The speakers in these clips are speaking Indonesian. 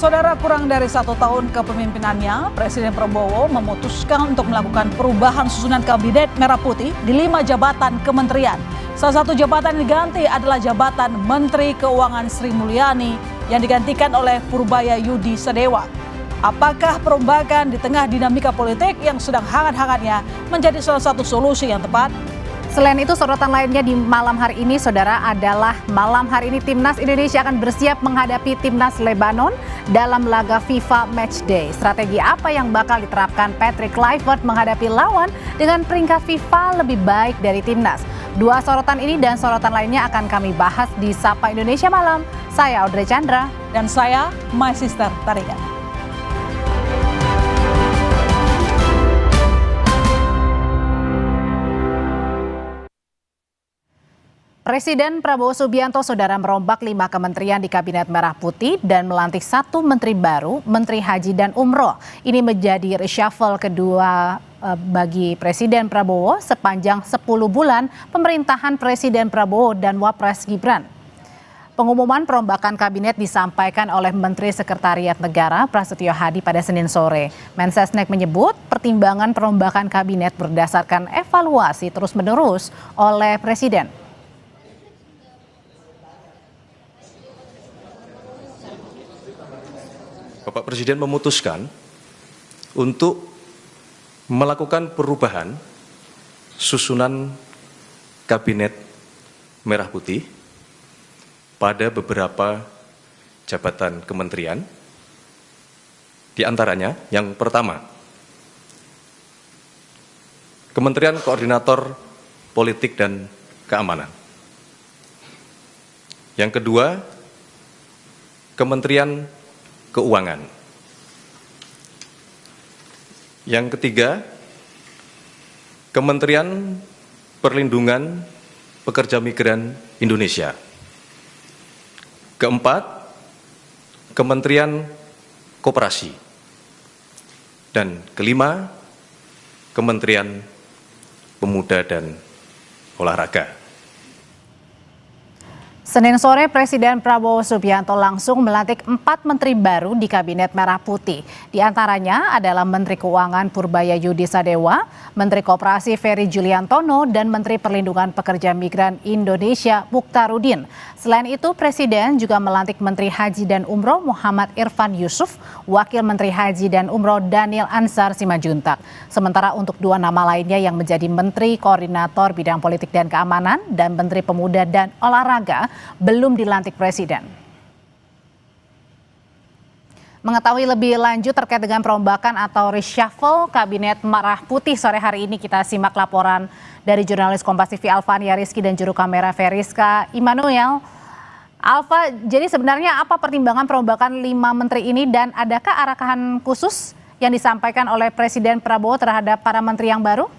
Saudara, kurang dari 1 tahun kepemimpinannya, Presiden Prabowo memutuskan untuk melakukan perubahan susunan kabinet merah putih di 5 jabatan kementerian. Salah satu jabatan yang diganti adalah jabatan Menteri Keuangan Sri Mulyani yang digantikan oleh Purbaya Yudi Sadewa. Apakah perombakan di tengah dinamika politik yang sedang hangat-hangatnya menjadi salah satu solusi yang tepat? Selain itu, sorotan lainnya di malam hari ini, saudara, adalah malam hari ini Timnas Indonesia akan bersiap menghadapi Timnas Lebanon dalam laga FIFA Matchday. Strategi apa yang bakal diterapkan Patrick Kluivert menghadapi lawan dengan peringkat FIFA lebih baik dari Timnas? Dua sorotan ini dan sorotan lainnya akan kami bahas di Sapa Indonesia Malam. Saya Audrey Chandra. Dan saya, My Sister Tarika. Presiden Prabowo Subianto, saudara, merombak 5 kementerian di Kabinet Merah Putih dan melantik 1 menteri baru, Menteri Haji dan Umroh. Ini menjadi reshuffle kedua bagi Presiden Prabowo sepanjang 10 bulan pemerintahan Presiden Prabowo dan Wapres Gibran. Pengumuman perombakan kabinet disampaikan oleh Menteri Sekretariat Negara Prasetyo Hadi pada Senin sore. Mensesnek menyebut pertimbangan perombakan kabinet berdasarkan evaluasi terus-menerus oleh Presiden. Bapak Presiden memutuskan untuk melakukan perubahan susunan Kabinet Merah Putih pada beberapa jabatan kementerian. Di antaranya, yang pertama, Kementerian Koordinator Politik dan Keamanan. Yang kedua, Kementerian Keuangan. Yang ketiga, Kementerian Perlindungan Pekerja Migran Indonesia. Keempat, Kementerian Koperasi. Dan kelima, Kementerian Pemuda dan Olahraga. Senin sore, Presiden Prabowo Subianto langsung melantik 4 menteri baru di Kabinet Merah Putih. Di antaranya adalah Menteri Keuangan Purbaya Yudi Sadewa, Menteri Koperasi Ferry Juliantono, dan Menteri Perlindungan Pekerja Migran Indonesia Mukhtaruddin. Selain itu, Presiden juga melantik Menteri Haji dan Umroh Muhammad Irfan Yusuf, Wakil Menteri Haji dan Umroh Daniel Ansar Simanjuntak. Sementara untuk 2 nama lainnya yang menjadi Menteri Koordinator Bidang Politik dan Keamanan dan Menteri Pemuda dan Olahraga belum dilantik Presiden. Mengetahui lebih lanjut terkait dengan perombakan atau reshuffle Kabinet Merah Putih sore hari ini, kita simak laporan dari jurnalis Kompas TV Alfania Rizky dan juru kamera Veriska Immanuel. Alfa, jadi sebenarnya apa pertimbangan perombakan 5 menteri ini dan adakah arahan khusus yang disampaikan oleh Presiden Prabowo terhadap para menteri yang baru?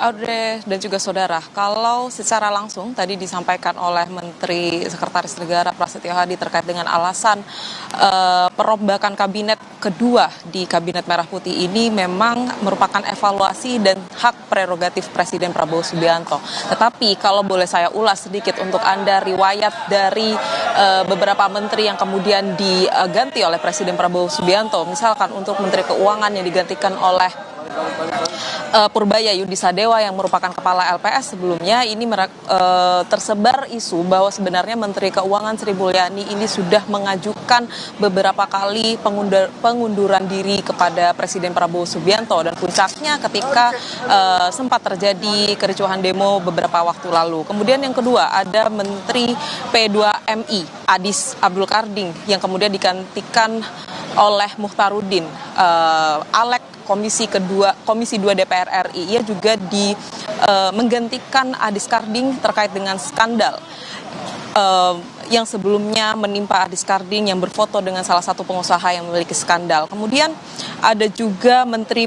Audrey dan juga saudara, kalau secara langsung tadi disampaikan oleh Menteri Sekretaris Negara Prasetyo Hadi terkait dengan alasan perombakan kabinet kedua di Kabinet Merah Putih ini memang merupakan evaluasi dan hak prerogatif Presiden Prabowo Subianto. Tetapi kalau boleh saya ulas sedikit untuk Anda riwayat dari beberapa menteri yang kemudian diganti oleh Presiden Prabowo Subianto. Misalkan untuk Menteri Keuangan yang digantikan oleh Purbaya Yudi Sadewa yang merupakan kepala LPS sebelumnya, ini tersebar isu bahwa sebenarnya Menteri Keuangan Sri Mulyani ini sudah mengajukan beberapa kali pengunduran diri kepada Presiden Prabowo Subianto, dan puncaknya ketika sempat terjadi kericuhan demo beberapa waktu lalu. Kemudian yang kedua ada Menteri P2MI Adis Abdul Karding yang kemudian digantikan oleh Mukhtaruddin, Alek Komisi 2 DPR RI. Ia juga menggantikan Adis Karding terkait dengan skandal yang sebelumnya menimpa Adis Karding yang berfoto dengan salah satu pengusaha yang memiliki skandal. Kemudian ada juga Menteri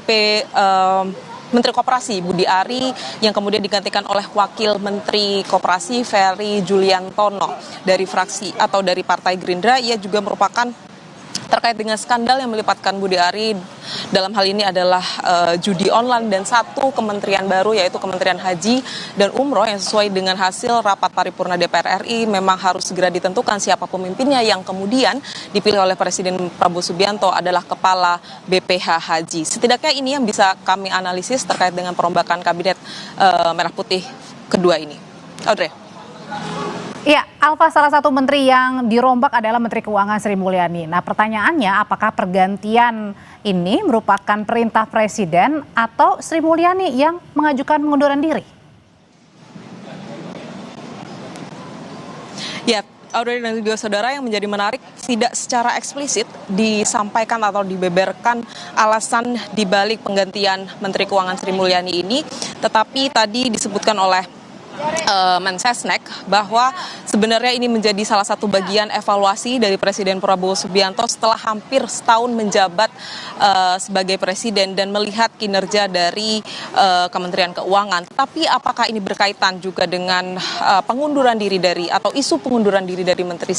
Koperasi Budi Ari yang kemudian digantikan oleh Wakil Menteri Koperasi Ferry Juliantono dari fraksi atau dari Partai Gerindra. Ia juga merupakan terkait dengan skandal yang melibatkan Budi Ari. Dalam hal ini adalah judi online, dan satu kementerian baru yaitu Kementerian Haji dan Umroh yang sesuai dengan hasil rapat paripurna DPR RI memang harus segera ditentukan siapa pemimpinnya yang kemudian dipilih oleh Presiden Prabowo Subianto adalah Kepala BPH Haji. Setidaknya ini yang bisa kami analisis terkait dengan perombakan Kabinet Merah Putih kedua ini. Audrey. Ya, Alfa, salah satu menteri yang dirombak adalah Menteri Keuangan Sri Mulyani. Nah, pertanyaannya apakah pergantian ini merupakan perintah Presiden atau Sri Mulyani yang mengajukan pengunduran diri? Ya, Audrey dan juga saudara, yang menjadi menarik tidak secara eksplisit disampaikan atau dibeberkan alasan dibalik penggantian Menteri Keuangan Sri Mulyani ini, tetapi tadi disebutkan oleh Mensesnek bahwa sebenarnya ini menjadi salah satu bagian evaluasi dari Presiden Prabowo Subianto setelah hampir setahun menjabat sebagai presiden dan melihat kinerja dari Kementerian Keuangan. Tapi apakah ini berkaitan juga dengan pengunduran diri dari atau isu pengunduran diri dari Menteri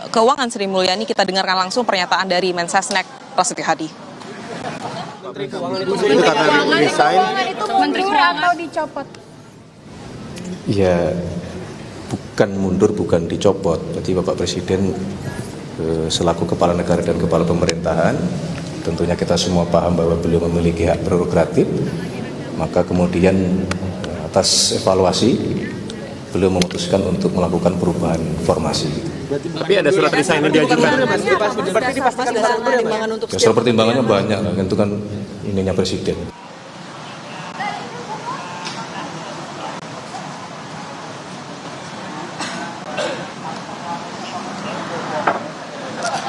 Keuangan Sri Mulyani? Kita dengarkan langsung pernyataan dari Mensesnek Prasetyo Hadi. Menteri Keuangan itu mundur atau dicopot? Ya, bukan mundur, bukan dicopot. Jadi Bapak Presiden selaku kepala negara dan kepala pemerintahan, tentunya kita semua paham bahwa beliau memiliki hak prerogatif. Maka kemudian atas evaluasi beliau memutuskan untuk melakukan perubahan formasi. Tapi ada surat resign yang diajukan. Berarti dipastikan pertimbangan untuk Soal pertimbangannya banyak, itu kan ininya Presiden.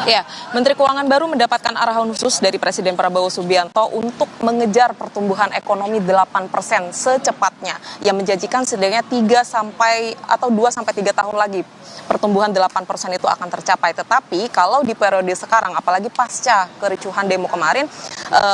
Ya, Menteri Keuangan baru mendapatkan arahan khusus dari Presiden Prabowo Subianto untuk mengejar pertumbuhan ekonomi 8% secepatnya, yang menjanjikan setidaknya 2-3 tahun lagi pertumbuhan 8% itu akan tercapai. Tetapi kalau di periode sekarang, apalagi pasca kericuhan demo kemarin,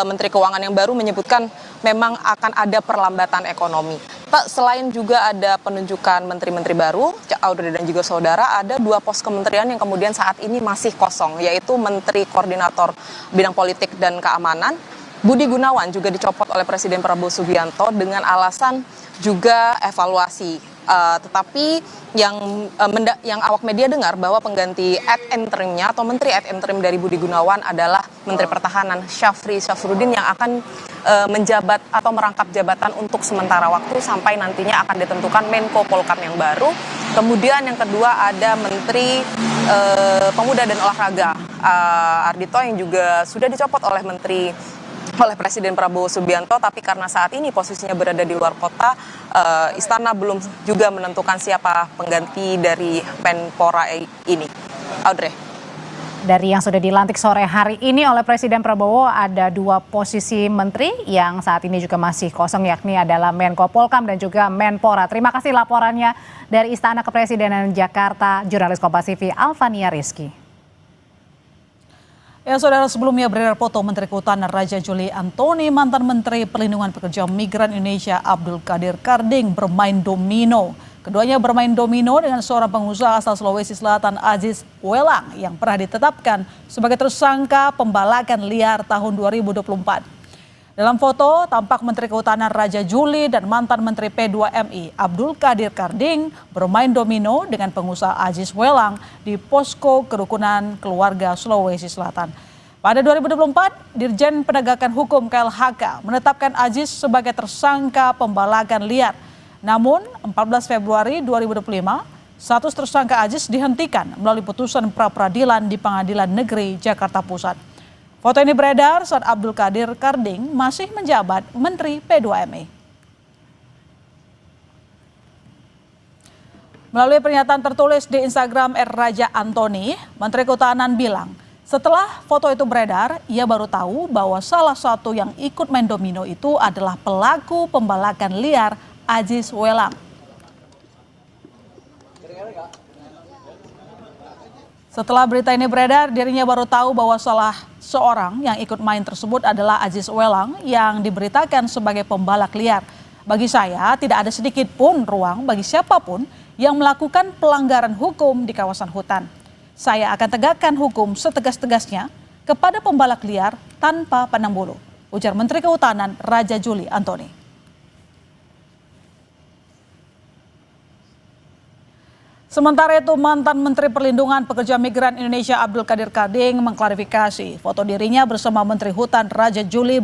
Menteri Keuangan yang baru menyebutkan memang akan ada perlambatan ekonomi. Selain juga ada penunjukan menteri-menteri baru, Audrey dan juga saudara, ada 2 pos kementerian yang kemudian saat ini masih kosong, yaitu Menteri Koordinator Bidang Politik dan Keamanan. Budi Gunawan juga dicopot oleh Presiden Prabowo Subianto dengan alasan juga evaluasi. Tetapi yang awak media dengar bahwa pengganti ad interimnya atau menteri ad interim dari Budi Gunawan adalah Menteri Pertahanan Syafri Syafruddin yang akan menjabat atau merangkap jabatan untuk sementara waktu sampai nantinya akan ditentukan Menko Polhukam yang baru. Kemudian yang kedua ada Menteri Pemuda dan Olahraga Ardhito yang juga sudah dicopot oleh Presiden Prabowo Subianto, tapi karena saat ini posisinya berada di luar kota, Istana belum juga menentukan siapa pengganti dari Menpora ini. Audrey. Dari yang sudah dilantik sore hari ini oleh Presiden Prabowo, ada 2 posisi menteri yang saat ini juga masih kosong, yakni adalah Menko Polhukam dan juga Menpora. Terima kasih laporannya dari Istana Kepresidenan Jakarta, jurnalis Kompas TV Alfania Rizky. Ya, saudara, sebelumnya beredar foto Menteri Kehutanan Raja Juli Antoni, mantan Menteri Perlindungan Pekerja Migran Indonesia Abdul Qadir Karding bermain domino. Keduanya bermain domino dengan seorang pengusaha asal Sulawesi Selatan, Aziz Welang, yang pernah ditetapkan sebagai tersangka pembalakan liar tahun 2024. Dalam foto, tampak Menteri Kehutanan Raja Juli dan mantan Menteri P2MI Abdul Qadir Karding bermain domino dengan pengusaha Aziz Welang di posko kerukunan keluarga Sulawesi Selatan. Pada 2024, Dirjen Penegakan Hukum KLHK menetapkan Aziz sebagai tersangka pembalakan liar. Namun, 14 Februari 2025, status tersangka Aziz dihentikan melalui putusan pra-peradilan di Pengadilan Negeri Jakarta Pusat. Foto ini beredar saat Abdul Qadir Karding masih menjabat Menteri P2MI. Melalui pernyataan tertulis di Instagram @Raja Antoni, Menteri Kehutanan bilang, setelah foto itu beredar, ia baru tahu bahwa salah satu yang ikut main domino itu adalah pelaku pembalakan liar Aziz Welang. Setelah berita ini beredar, dirinya baru tahu bahwa salah seorang yang ikut main tersebut adalah Aziz Welang yang diberitakan sebagai pembalak liar. Bagi saya, tidak ada sedikit pun ruang bagi siapapun yang melakukan pelanggaran hukum di kawasan hutan. Saya akan tegakkan hukum setegas-tegasnya kepada pembalak liar tanpa pandang bulu, ujar Menteri Kehutanan Raja Juli Antoni. Sementara itu, mantan Menteri Perlindungan Pekerja Migran Indonesia Abdul Qadir Karding mengklarifikasi foto dirinya bersama Menteri Hutan Raja Juli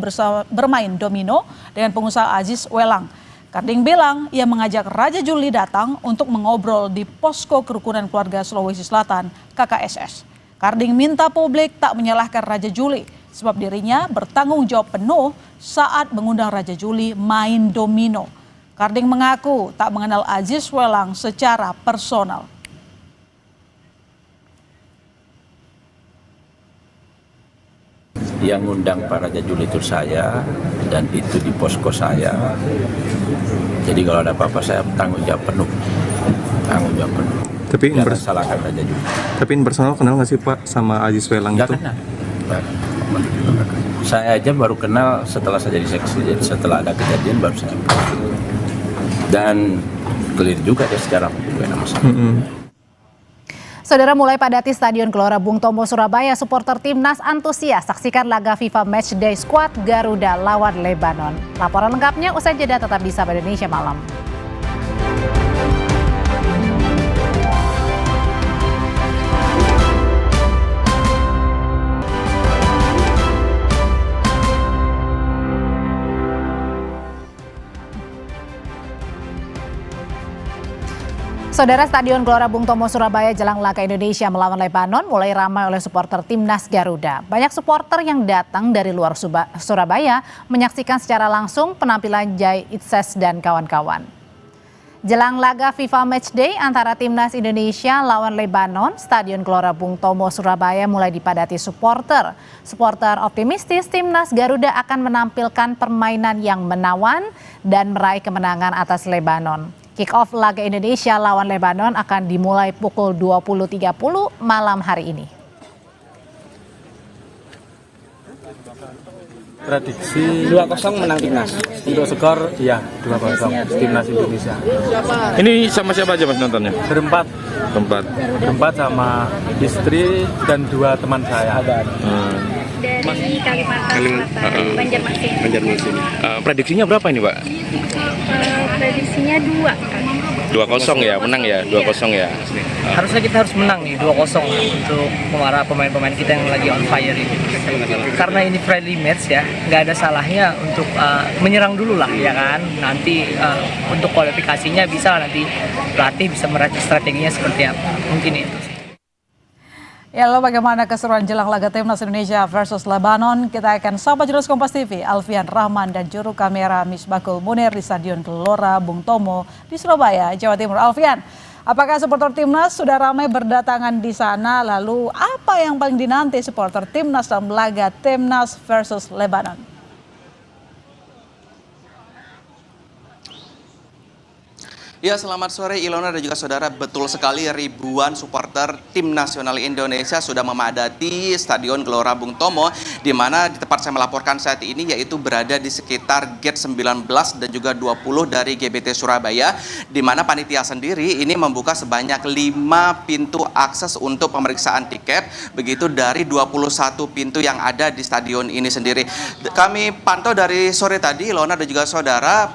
bermain domino dengan pengusaha Aziz Welang. Karding bilang ia mengajak Raja Juli datang untuk mengobrol di Posko Kerukunan Keluarga Sulawesi Selatan (KKSS). Karding minta publik tak menyalahkan Raja Juli sebab dirinya bertanggung jawab penuh saat mengundang Raja Juli main domino. Karding mengaku tak mengenal Aziz Welang secara personal. Yang ngundang Pak Raja Juli itu saya, dan itu di posko saya. Jadi kalau ada apa-apa saya tanggung jawab penuh. Tapi salahkan Raja Juli. Tapi personal kenal nggak sih Pak sama Aziz Welang Nggak itu? kenal. Saya aja baru kenal setelah saya jadi seksi, setelah ada kejadian baru saya kenal. Dan clear juga dia secara bukan masalah. Saudara, mulai padati Stadion Gelora Bung Tomo Surabaya, supporter timnas antusias saksikan laga FIFA Matchday Squad Garuda lawan Lebanon. Laporan lengkapnya usai jeda, tetap di Sapa Indonesia Malam. Saudara, Stadion Gelora Bung Tomo Surabaya jelang laga Indonesia melawan Lebanon mulai ramai oleh supporter timnas Garuda. Banyak supporter yang datang dari luar Surabaya menyaksikan secara langsung penampilan Jai Itses dan kawan-kawan. Jelang laga FIFA Matchday antara timnas Indonesia lawan Lebanon, Stadion Gelora Bung Tomo Surabaya mulai dipadati supporter. Supporter optimistis timnas Garuda akan menampilkan permainan yang menawan dan meraih kemenangan atas Lebanon. Kick-off laga Indonesia lawan Lebanon akan dimulai pukul 20.30 malam hari ini. Prediksi 2-0 menang timnas. Untuk skor ya 2-0 timnas Indonesia. Ini sama siapa aja Mas nontonnya? Berempat sama istri dan 2 teman saya. Dari Kalimantan Selatan, Banjarmasin. Prediksinya berapa ini Pak? Prediksinya 2 kan. 2-0 ya, menang ya, 2-0 ya. Harusnya kita harus menang nih 2-0 untuk para pemain-pemain kita yang lagi on fire ini. Karena ini friendly match ya, nggak ada salahnya untuk menyerang dulu lah ya kan. Nanti untuk kualifikasinya bisa nanti pelatih bisa meracik strateginya seperti apa. Mungkin itu sih. Ya, lalu bagaimana keseruan jelang laga timnas Indonesia versus Lebanon? Kita akan sapa jurnalis Kompas TV Alfian Rahman dan juru kamera Misbakul Munir di Stadion Gelora Bung Tomo di Surabaya, Jawa Timur. Alfian, apakah supporter timnas sudah ramai berdatangan di sana? Lalu apa yang paling dinanti supporter timnas dalam laga timnas versus Lebanon? Ya, selamat sore Ilona dan juga saudara. Betul sekali, ribuan supporter tim nasional Indonesia sudah memadati Stadion Gelora Bung Tomo, di mana di tempat saya melaporkan saat ini yaitu berada di sekitar gate 19 dan juga 20 dari GBT Surabaya, di mana panitia sendiri ini membuka sebanyak 5 pintu akses untuk pemeriksaan tiket, begitu dari 21 pintu yang ada di stadion ini sendiri. Kami pantau dari sore tadi, Ilona dan juga saudara,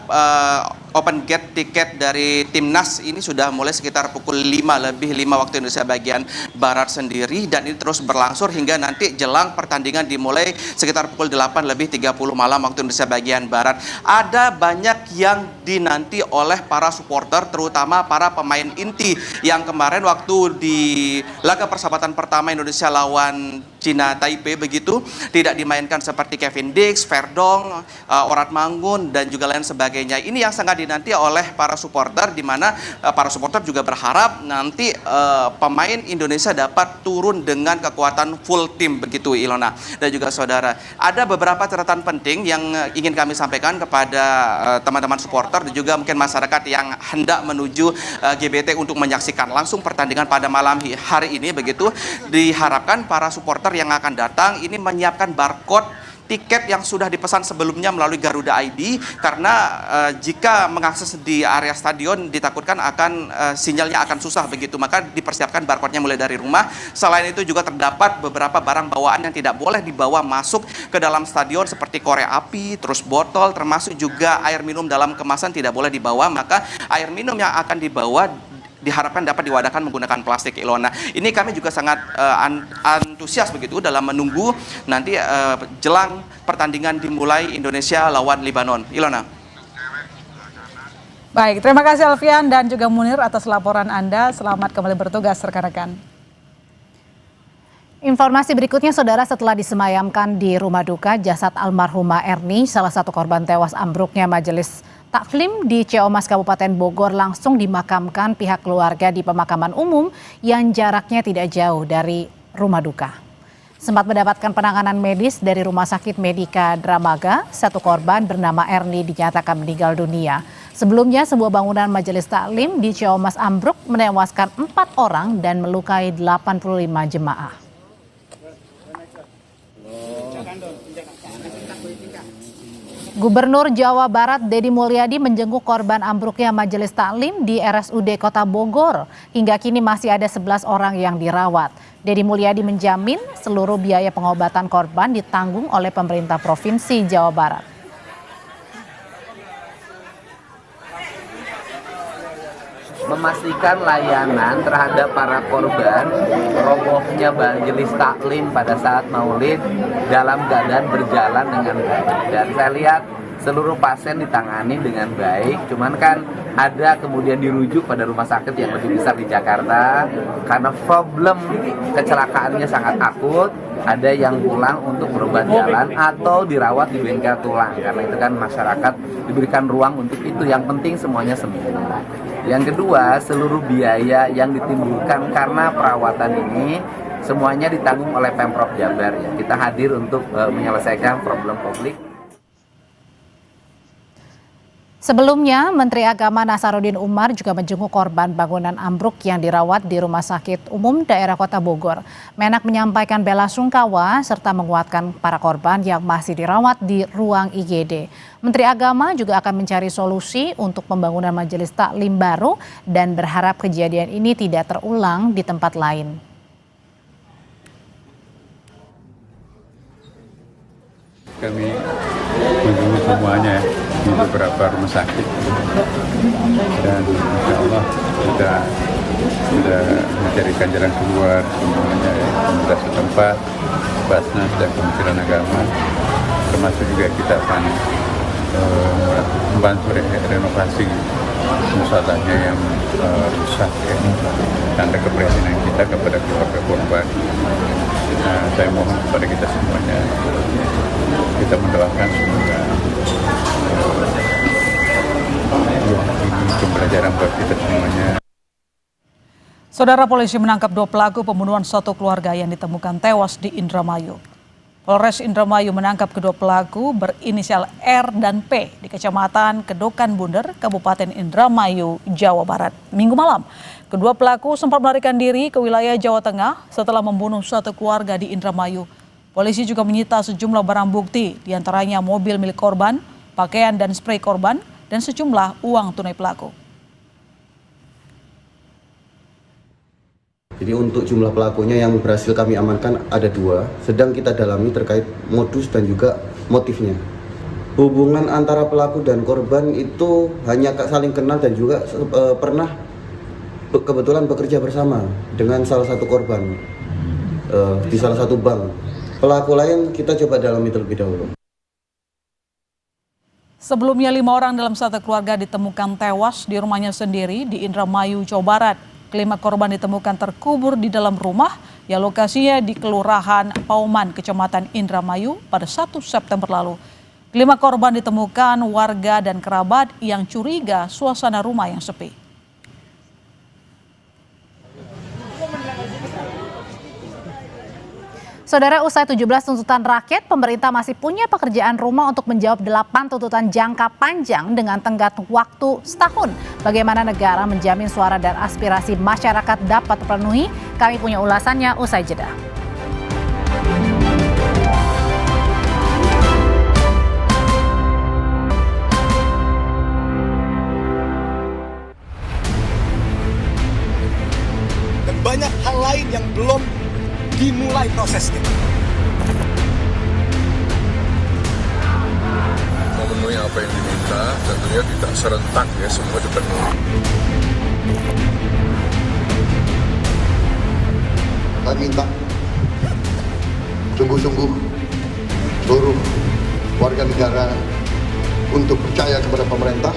open gate tiket dari timnas ini sudah mulai sekitar pukul 5 waktu Indonesia bagian Barat sendiri, dan ini terus berlangsung hingga nanti jelang pertandingan dimulai sekitar pukul 8:30 malam waktu Indonesia bagian Barat. Ada banyak yang dinanti oleh para supporter, terutama para pemain inti yang kemarin waktu di laga persahabatan pertama Indonesia lawan Cina Taipei begitu tidak dimainkan, seperti Kevin Dix, Verdong, Orat Mangun dan juga lain sebagainya. Ini yang sangat dinanti oleh para supporter, di mana para supporter juga berharap nanti pemain Indonesia dapat turun dengan kekuatan full tim begitu, Ilona dan juga saudara. Ada beberapa catatan penting yang ingin kami sampaikan kepada teman-teman supporter dan juga mungkin masyarakat yang hendak menuju GBT untuk menyaksikan langsung pertandingan pada malam hari ini begitu. Diharapkan para supporter yang akan datang ini menyiapkan barcode tiket yang sudah dipesan sebelumnya melalui Garuda ID, karena jika mengakses di area stadion ditakutkan akan sinyalnya akan susah begitu, maka dipersiapkan barcode-nya mulai dari rumah. Selain itu juga terdapat beberapa barang bawaan yang tidak boleh dibawa masuk ke dalam stadion seperti korek api, terus botol, termasuk juga air minum dalam kemasan tidak boleh dibawa, maka air minum yang akan dibawa diharapkan dapat diwadahkan menggunakan plastik, Ilona. Ini kami juga sangat antusias begitu dalam menunggu nanti jelang pertandingan dimulai Indonesia lawan Libanon. Ilona. Baik, terima kasih Alfian dan juga Munir atas laporan Anda. Selamat kembali bertugas rekan-rekan. Informasi berikutnya, saudara, setelah disemayamkan di rumah duka jasad almarhumah Erni, salah satu korban tewas ambruknya majelis taklim di Ciamas Kabupaten Bogor, langsung dimakamkan pihak keluarga di pemakaman umum yang jaraknya tidak jauh dari rumah duka. Sempat mendapatkan penanganan medis dari Rumah Sakit Medika Dramaga, satu korban bernama Erni dinyatakan meninggal dunia. Sebelumnya, sebuah bangunan majelis taklim di Ciamas ambruk menewaskan 4 orang dan melukai 85 jemaah. Gubernur Jawa Barat Deddy Mulyadi menjenguk korban ambruknya majelis taklim di RSUD Kota Bogor. Hingga kini masih ada 11 orang yang dirawat. Deddy Mulyadi menjamin seluruh biaya pengobatan korban ditanggung oleh pemerintah Provinsi Jawa Barat. Memastikan layanan terhadap para korban robohnya majelis taklim pada saat maulid dalam keadaan berjalan dengan baik. Dan saya lihat seluruh pasien ditangani dengan baik, cuman kan ada kemudian dirujuk pada rumah sakit yang lebih besar di Jakarta karena problem kecelakaannya sangat akut. Ada yang pulang untuk berobat jalan atau dirawat di bengkel tulang, karena itu kan masyarakat diberikan ruang untuk itu. Yang penting semuanya sembuh. Yang kedua, seluruh biaya yang ditimbulkan karena perawatan ini semuanya ditanggung oleh Pemprov Jabar. Ya. Kita hadir untuk menyelesaikan problem publik. Sebelumnya, Menteri Agama Nasaruddin Umar juga menjenguk korban bangunan ambruk yang dirawat di Rumah Sakit Umum Daerah Kota Bogor. Menak menyampaikan bela sungkawa serta menguatkan para korban yang masih dirawat di ruang IGD. Menteri Agama juga akan mencari solusi untuk pembangunan majelis taklim baru dan berharap kejadian ini tidak terulang di tempat lain. Kami menjenguk semuanya di beberapa rumah sakit dan insya Allah kita sudah mencarikan jalan keluar semuanya, pemerintah setempat, Basnas dan Kementerian Agama, termasuk juga kita akan membantu renovasi musallahnya yang rusak, tanda keprihatinan kita kepada keluarga korban. Saya mohon kepada kita semuanya, kita mendoakan semoga ini pembelajaran buat kita semuanya. Saudara, polisi menangkap 2 pelaku pembunuhan satu keluarga yang ditemukan tewas di Indramayu. Polres Indramayu menangkap kedua pelaku berinisial R dan P di Kecamatan Kedokan Bunder, Kabupaten Indramayu, Jawa Barat, Minggu malam. Kedua pelaku sempat melarikan diri ke wilayah Jawa Tengah setelah membunuh satu keluarga di Indramayu. Polisi juga menyita sejumlah barang bukti, diantaranya mobil milik korban, pakaian dan spray korban, dan sejumlah uang tunai pelaku. Jadi untuk jumlah pelakunya yang berhasil kami amankan ada 2, sedang kita dalami terkait modus dan juga motifnya. Hubungan antara pelaku dan korban itu hanya saling kenal dan juga pernah kebetulan bekerja bersama dengan salah satu korban di salah satu bank. Pelaku lain kita coba dalami terlebih dahulu. Sebelumnya 5 orang dalam satu keluarga ditemukan tewas di rumahnya sendiri di Indramayu, Jawa Barat. Kelima korban ditemukan terkubur di dalam rumah yang lokasinya di Kelurahan Pauman, Kecamatan Indramayu pada 1 September lalu. Kelima korban ditemukan warga dan kerabat yang curiga suasana rumah yang sepi. Saudara, usai 17 tuntutan rakyat, pemerintah masih punya pekerjaan rumah untuk menjawab 8 tuntutan jangka panjang dengan tenggat waktu setahun. Bagaimana negara menjamin suara dan aspirasi masyarakat dapat terpenuhi? Kami punya ulasannya usai jeda. yang diminta, tentunya tidak serentak ya, semua dipenuhi. Kami minta sungguh-sungguh seluruh warga negara untuk percaya kepada pemerintah.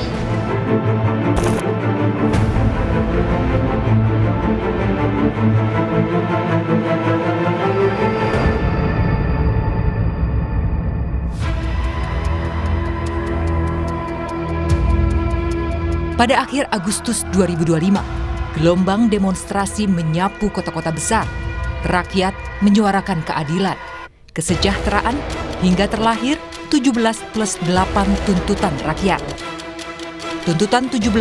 Pada akhir Agustus 2025, gelombang demonstrasi menyapu kota-kota besar. Rakyat menyuarakan keadilan, kesejahteraan, hingga terlahir 17+8 tuntutan rakyat. Tuntutan 17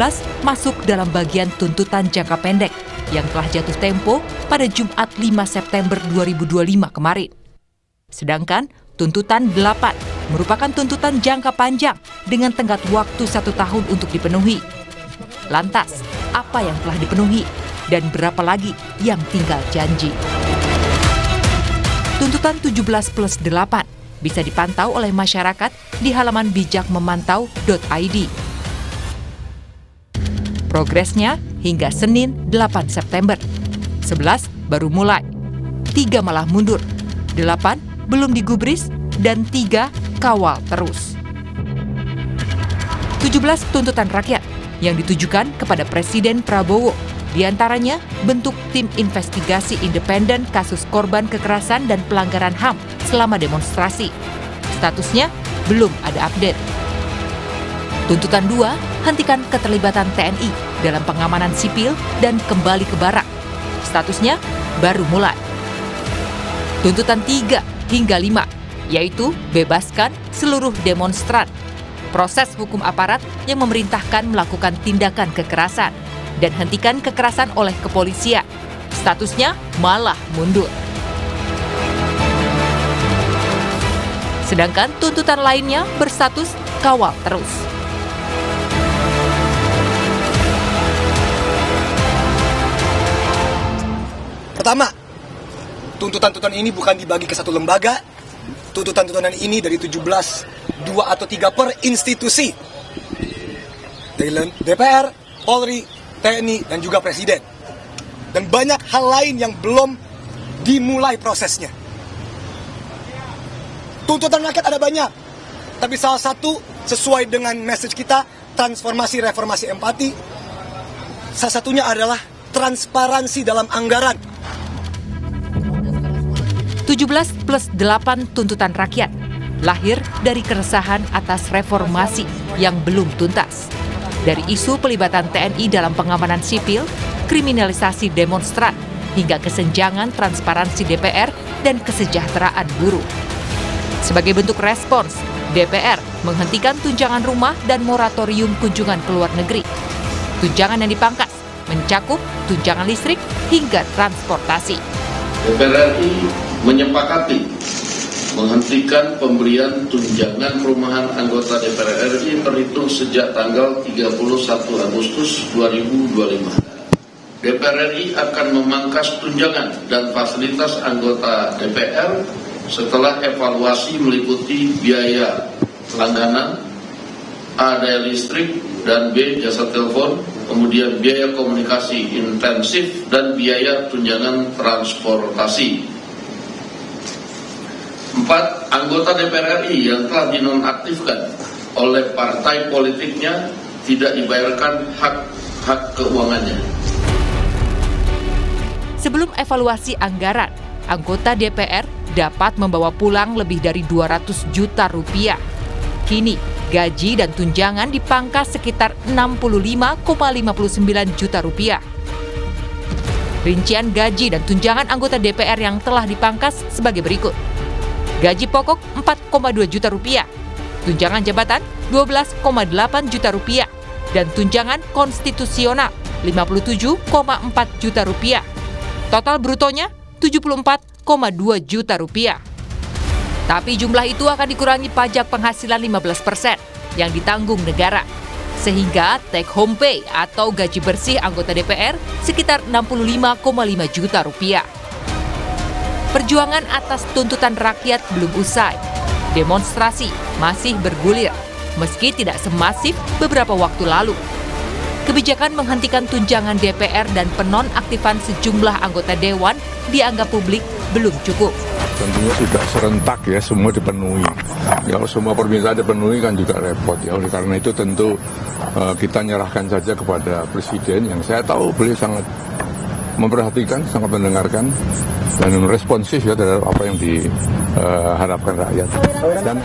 masuk dalam bagian tuntutan jangka pendek yang telah jatuh tempo pada Jumat 5 September 2025 kemarin. Sedangkan tuntutan 8 merupakan tuntutan jangka panjang dengan tenggat waktu 1 tahun untuk dipenuhi. Lantas, apa yang telah dipenuhi dan berapa lagi yang tinggal janji? Tuntutan 17+8 bisa dipantau oleh masyarakat di halaman bijakmemantau.id. Progresnya hingga Senin 8 September. 11 baru mulai, 3 malah mundur, 8 belum digubris, dan 3 kawal terus. 17 tuntutan rakyat yang ditujukan kepada Presiden Prabowo, diantaranya bentuk tim investigasi independen kasus korban kekerasan dan pelanggaran HAM selama demonstrasi. Statusnya belum ada update. Tuntutan 2, hentikan keterlibatan TNI dalam pengamanan sipil dan kembali ke barak. Statusnya baru mulai. Tuntutan 3 hingga 5, yaitu bebaskan seluruh demonstran. Proses hukum aparat yang memerintahkan melakukan tindakan kekerasan dan hentikan kekerasan oleh kepolisian. Statusnya malah mundur. Sedangkan tuntutan lainnya berstatus kawal terus. Pertama, tuntutan-tuntutan ini bukan dibagi ke satu lembaga. Tuntutan-tuntutan ini dari 17, 2 atau 3 per institusi. Dari DPR, Polri, TNI, dan juga Presiden. Dan banyak hal lain yang belum dimulai prosesnya. Tuntutan rakyat ada banyak. Tapi salah satu sesuai dengan message kita, transformasi, reformasi, empati. Salah satunya adalah transparansi dalam anggaran. 17+8 tuntutan rakyat lahir dari keresahan atas reformasi yang belum tuntas. Dari isu pelibatan TNI dalam pengamanan sipil, kriminalisasi demonstran, hingga kesenjangan transparansi DPR dan kesejahteraan buruh. Sebagai bentuk respons, DPR menghentikan tunjangan rumah dan moratorium kunjungan ke luar negeri. Tunjangan yang dipangkas mencakup tunjangan listrik hingga transportasi. DPR RI menyepakati menghentikan pemberian tunjangan perumahan anggota DPR RI terhitung sejak tanggal 31 Agustus 2025. DPR RI akan memangkas tunjangan dan fasilitas anggota DPR setelah evaluasi meliputi biaya langganan, A. daya listrik, dan B. jasa telepon, kemudian biaya komunikasi intensif, dan biaya tunjangan transportasi. 4. Anggota DPR RI yang telah dinonaktifkan oleh partai politiknya tidak dibayarkan hak keuangannya. Sebelum evaluasi anggaran, anggota DPR dapat membawa pulang lebih dari 200 juta rupiah. Kini, gaji dan tunjangan dipangkas sekitar 65,59 juta rupiah. Rincian gaji dan tunjangan anggota DPR yang telah dipangkas sebagai berikut. Gaji pokok 4,2 juta rupiah, tunjangan jabatan 12,8 juta rupiah, dan tunjangan konstitusional 57,4 juta rupiah. Total brutonya 74,2 juta rupiah. Tapi jumlah itu akan dikurangi pajak penghasilan 15% yang ditanggung negara. Sehingga take home pay atau gaji bersih anggota DPR sekitar 65,5 juta rupiah. Perjuangan atas tuntutan rakyat belum usai. Demonstrasi masih bergulir. meski tidak semasif beberapa waktu lalu. Kebijakan menghentikan tunjangan DPR dan penonaktifan sejumlah anggota Dewan dianggap publik belum cukup. Tentunya tidak serentak ya, semua dipenuhi. Kalau semua permintaan dipenuhi kan juga repot ya. Oleh karena itu tentu kita nyerahkan saja kepada Presiden yang saya tahu beliau sangat memperhatikan, sangat mendengarkan dan responsif ya terhadap apa yang diharapkan rakyat. Dan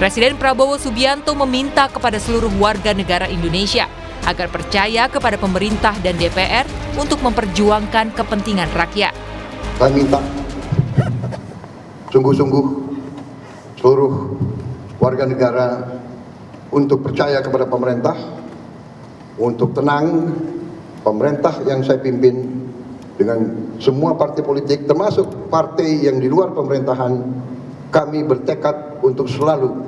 Presiden Prabowo Subianto meminta kepada seluruh warga negara Indonesia agar percaya kepada pemerintah dan DPR untuk memperjuangkan kepentingan rakyat. Saya minta sungguh-sungguh seluruh warga negara untuk percaya kepada pemerintah, untuk tenang. Pemerintah yang saya pimpin dengan semua partai politik, termasuk partai yang di luar pemerintahan, kami bertekad untuk selalu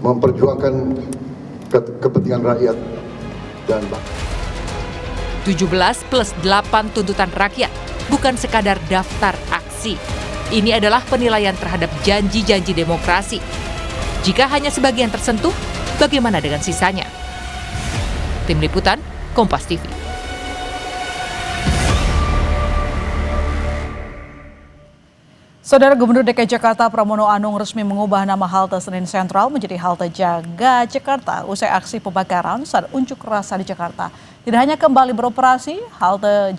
memperjuangkan kepentingan rakyat dan bangsa. 17+8 tuntutan rakyat bukan sekadar daftar aksi. Ini adalah penilaian terhadap janji-janji demokrasi. Jika hanya sebagian tersentuh, bagaimana dengan sisanya? Tim Liputan, Kompas TV. Saudara Gubernur DKI Jakarta Pramono Anung resmi mengubah nama halte Senin Sentral menjadi halte Jaga Jakarta usai aksi pembakaran saat unjuk rasa di Jakarta. Tidak hanya kembali beroperasi, halte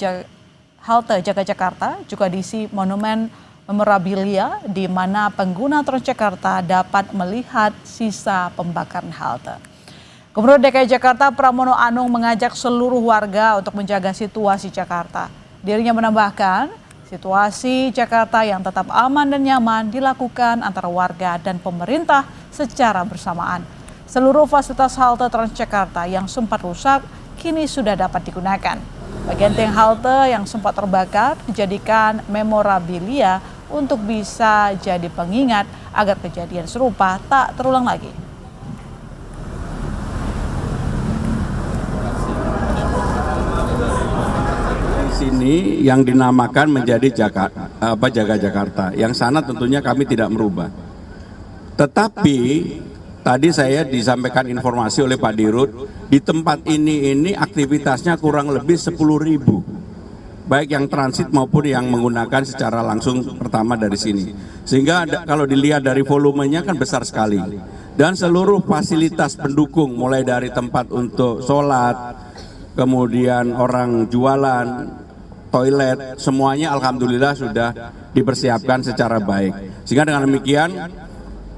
Jaga Jakarta juga diisi monumen memorabilia di mana pengguna Transjakarta dapat melihat sisa pembakaran halte. Gubernur DKI Jakarta Pramono Anung mengajak seluruh warga untuk menjaga situasi Jakarta. Dirinya menambahkan, situasi Jakarta yang tetap aman dan nyaman dilakukan antara warga dan pemerintah secara bersamaan. Seluruh fasilitas halte Transjakarta yang sempat rusak kini sudah dapat digunakan. Bagian tiang halte yang sempat terbakar dijadikan memorabilia untuk bisa jadi pengingat agar kejadian serupa tak terulang lagi. Ini yang dinamakan menjadi Jaga Jakarta. Yang sana tentunya kami tidak merubah. Tetapi tadi saya disampaikan informasi oleh Pak Dirut, di tempat ini aktivitasnya kurang lebih 10.000. Baik yang transit maupun yang menggunakan secara langsung pertama dari sini. Sehingga kalau dilihat dari volumenya kan besar sekali. Dan seluruh fasilitas pendukung mulai dari tempat untuk sholat, kemudian orang jualan, toilet, semuanya alhamdulillah sudah dipersiapkan secara baik. Sehingga dengan demikian,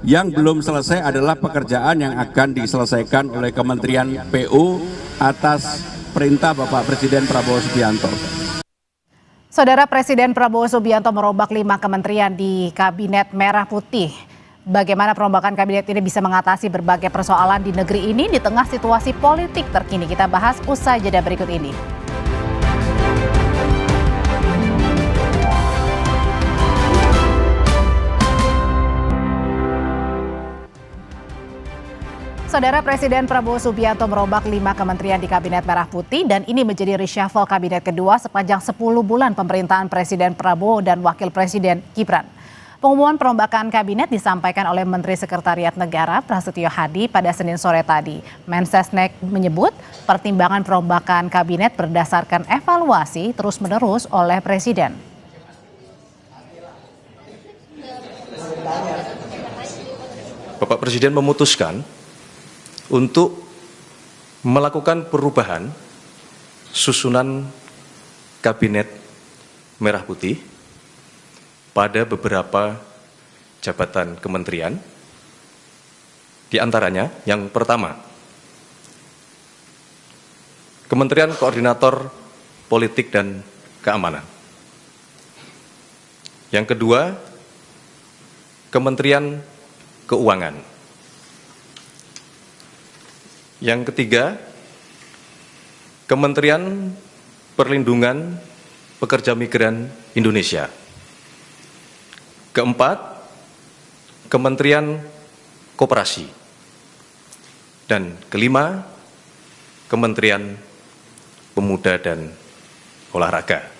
yang belum selesai adalah pekerjaan yang akan diselesaikan oleh Kementerian PU atas perintah Bapak Presiden Prabowo Subianto. Saudara, Presiden Prabowo Subianto merombak 5 kementerian di Kabinet Merah Putih. Bagaimana perombakan kabinet ini bisa mengatasi berbagai persoalan di negeri ini di tengah situasi politik terkini? Kita bahas usai jeda berikut ini. Saudara, Presiden Prabowo Subianto merombak 5 kementerian di Kabinet Merah Putih dan ini menjadi reshuffle kabinet kedua sepanjang 10 bulan pemerintahan Presiden Prabowo dan Wakil Presiden Gibran. Pengumuman perombakan kabinet disampaikan oleh Menteri Sekretariat Negara Prasetyo Hadi pada Senin sore tadi. Mensesnek menyebut pertimbangan perombakan kabinet berdasarkan evaluasi terus-menerus oleh Presiden. Bapak Presiden memutuskan untuk melakukan perubahan susunan Kabinet Merah Putih pada beberapa jabatan kementerian. Di antaranya yang pertama, Kementerian Koordinator Politik dan Keamanan. Yang kedua, Kementerian Keuangan. Yang ketiga, Kementerian Perlindungan Pekerja Migran Indonesia. Keempat, Kementerian Koperasi. Dan kelima, Kementerian Pemuda dan Olahraga.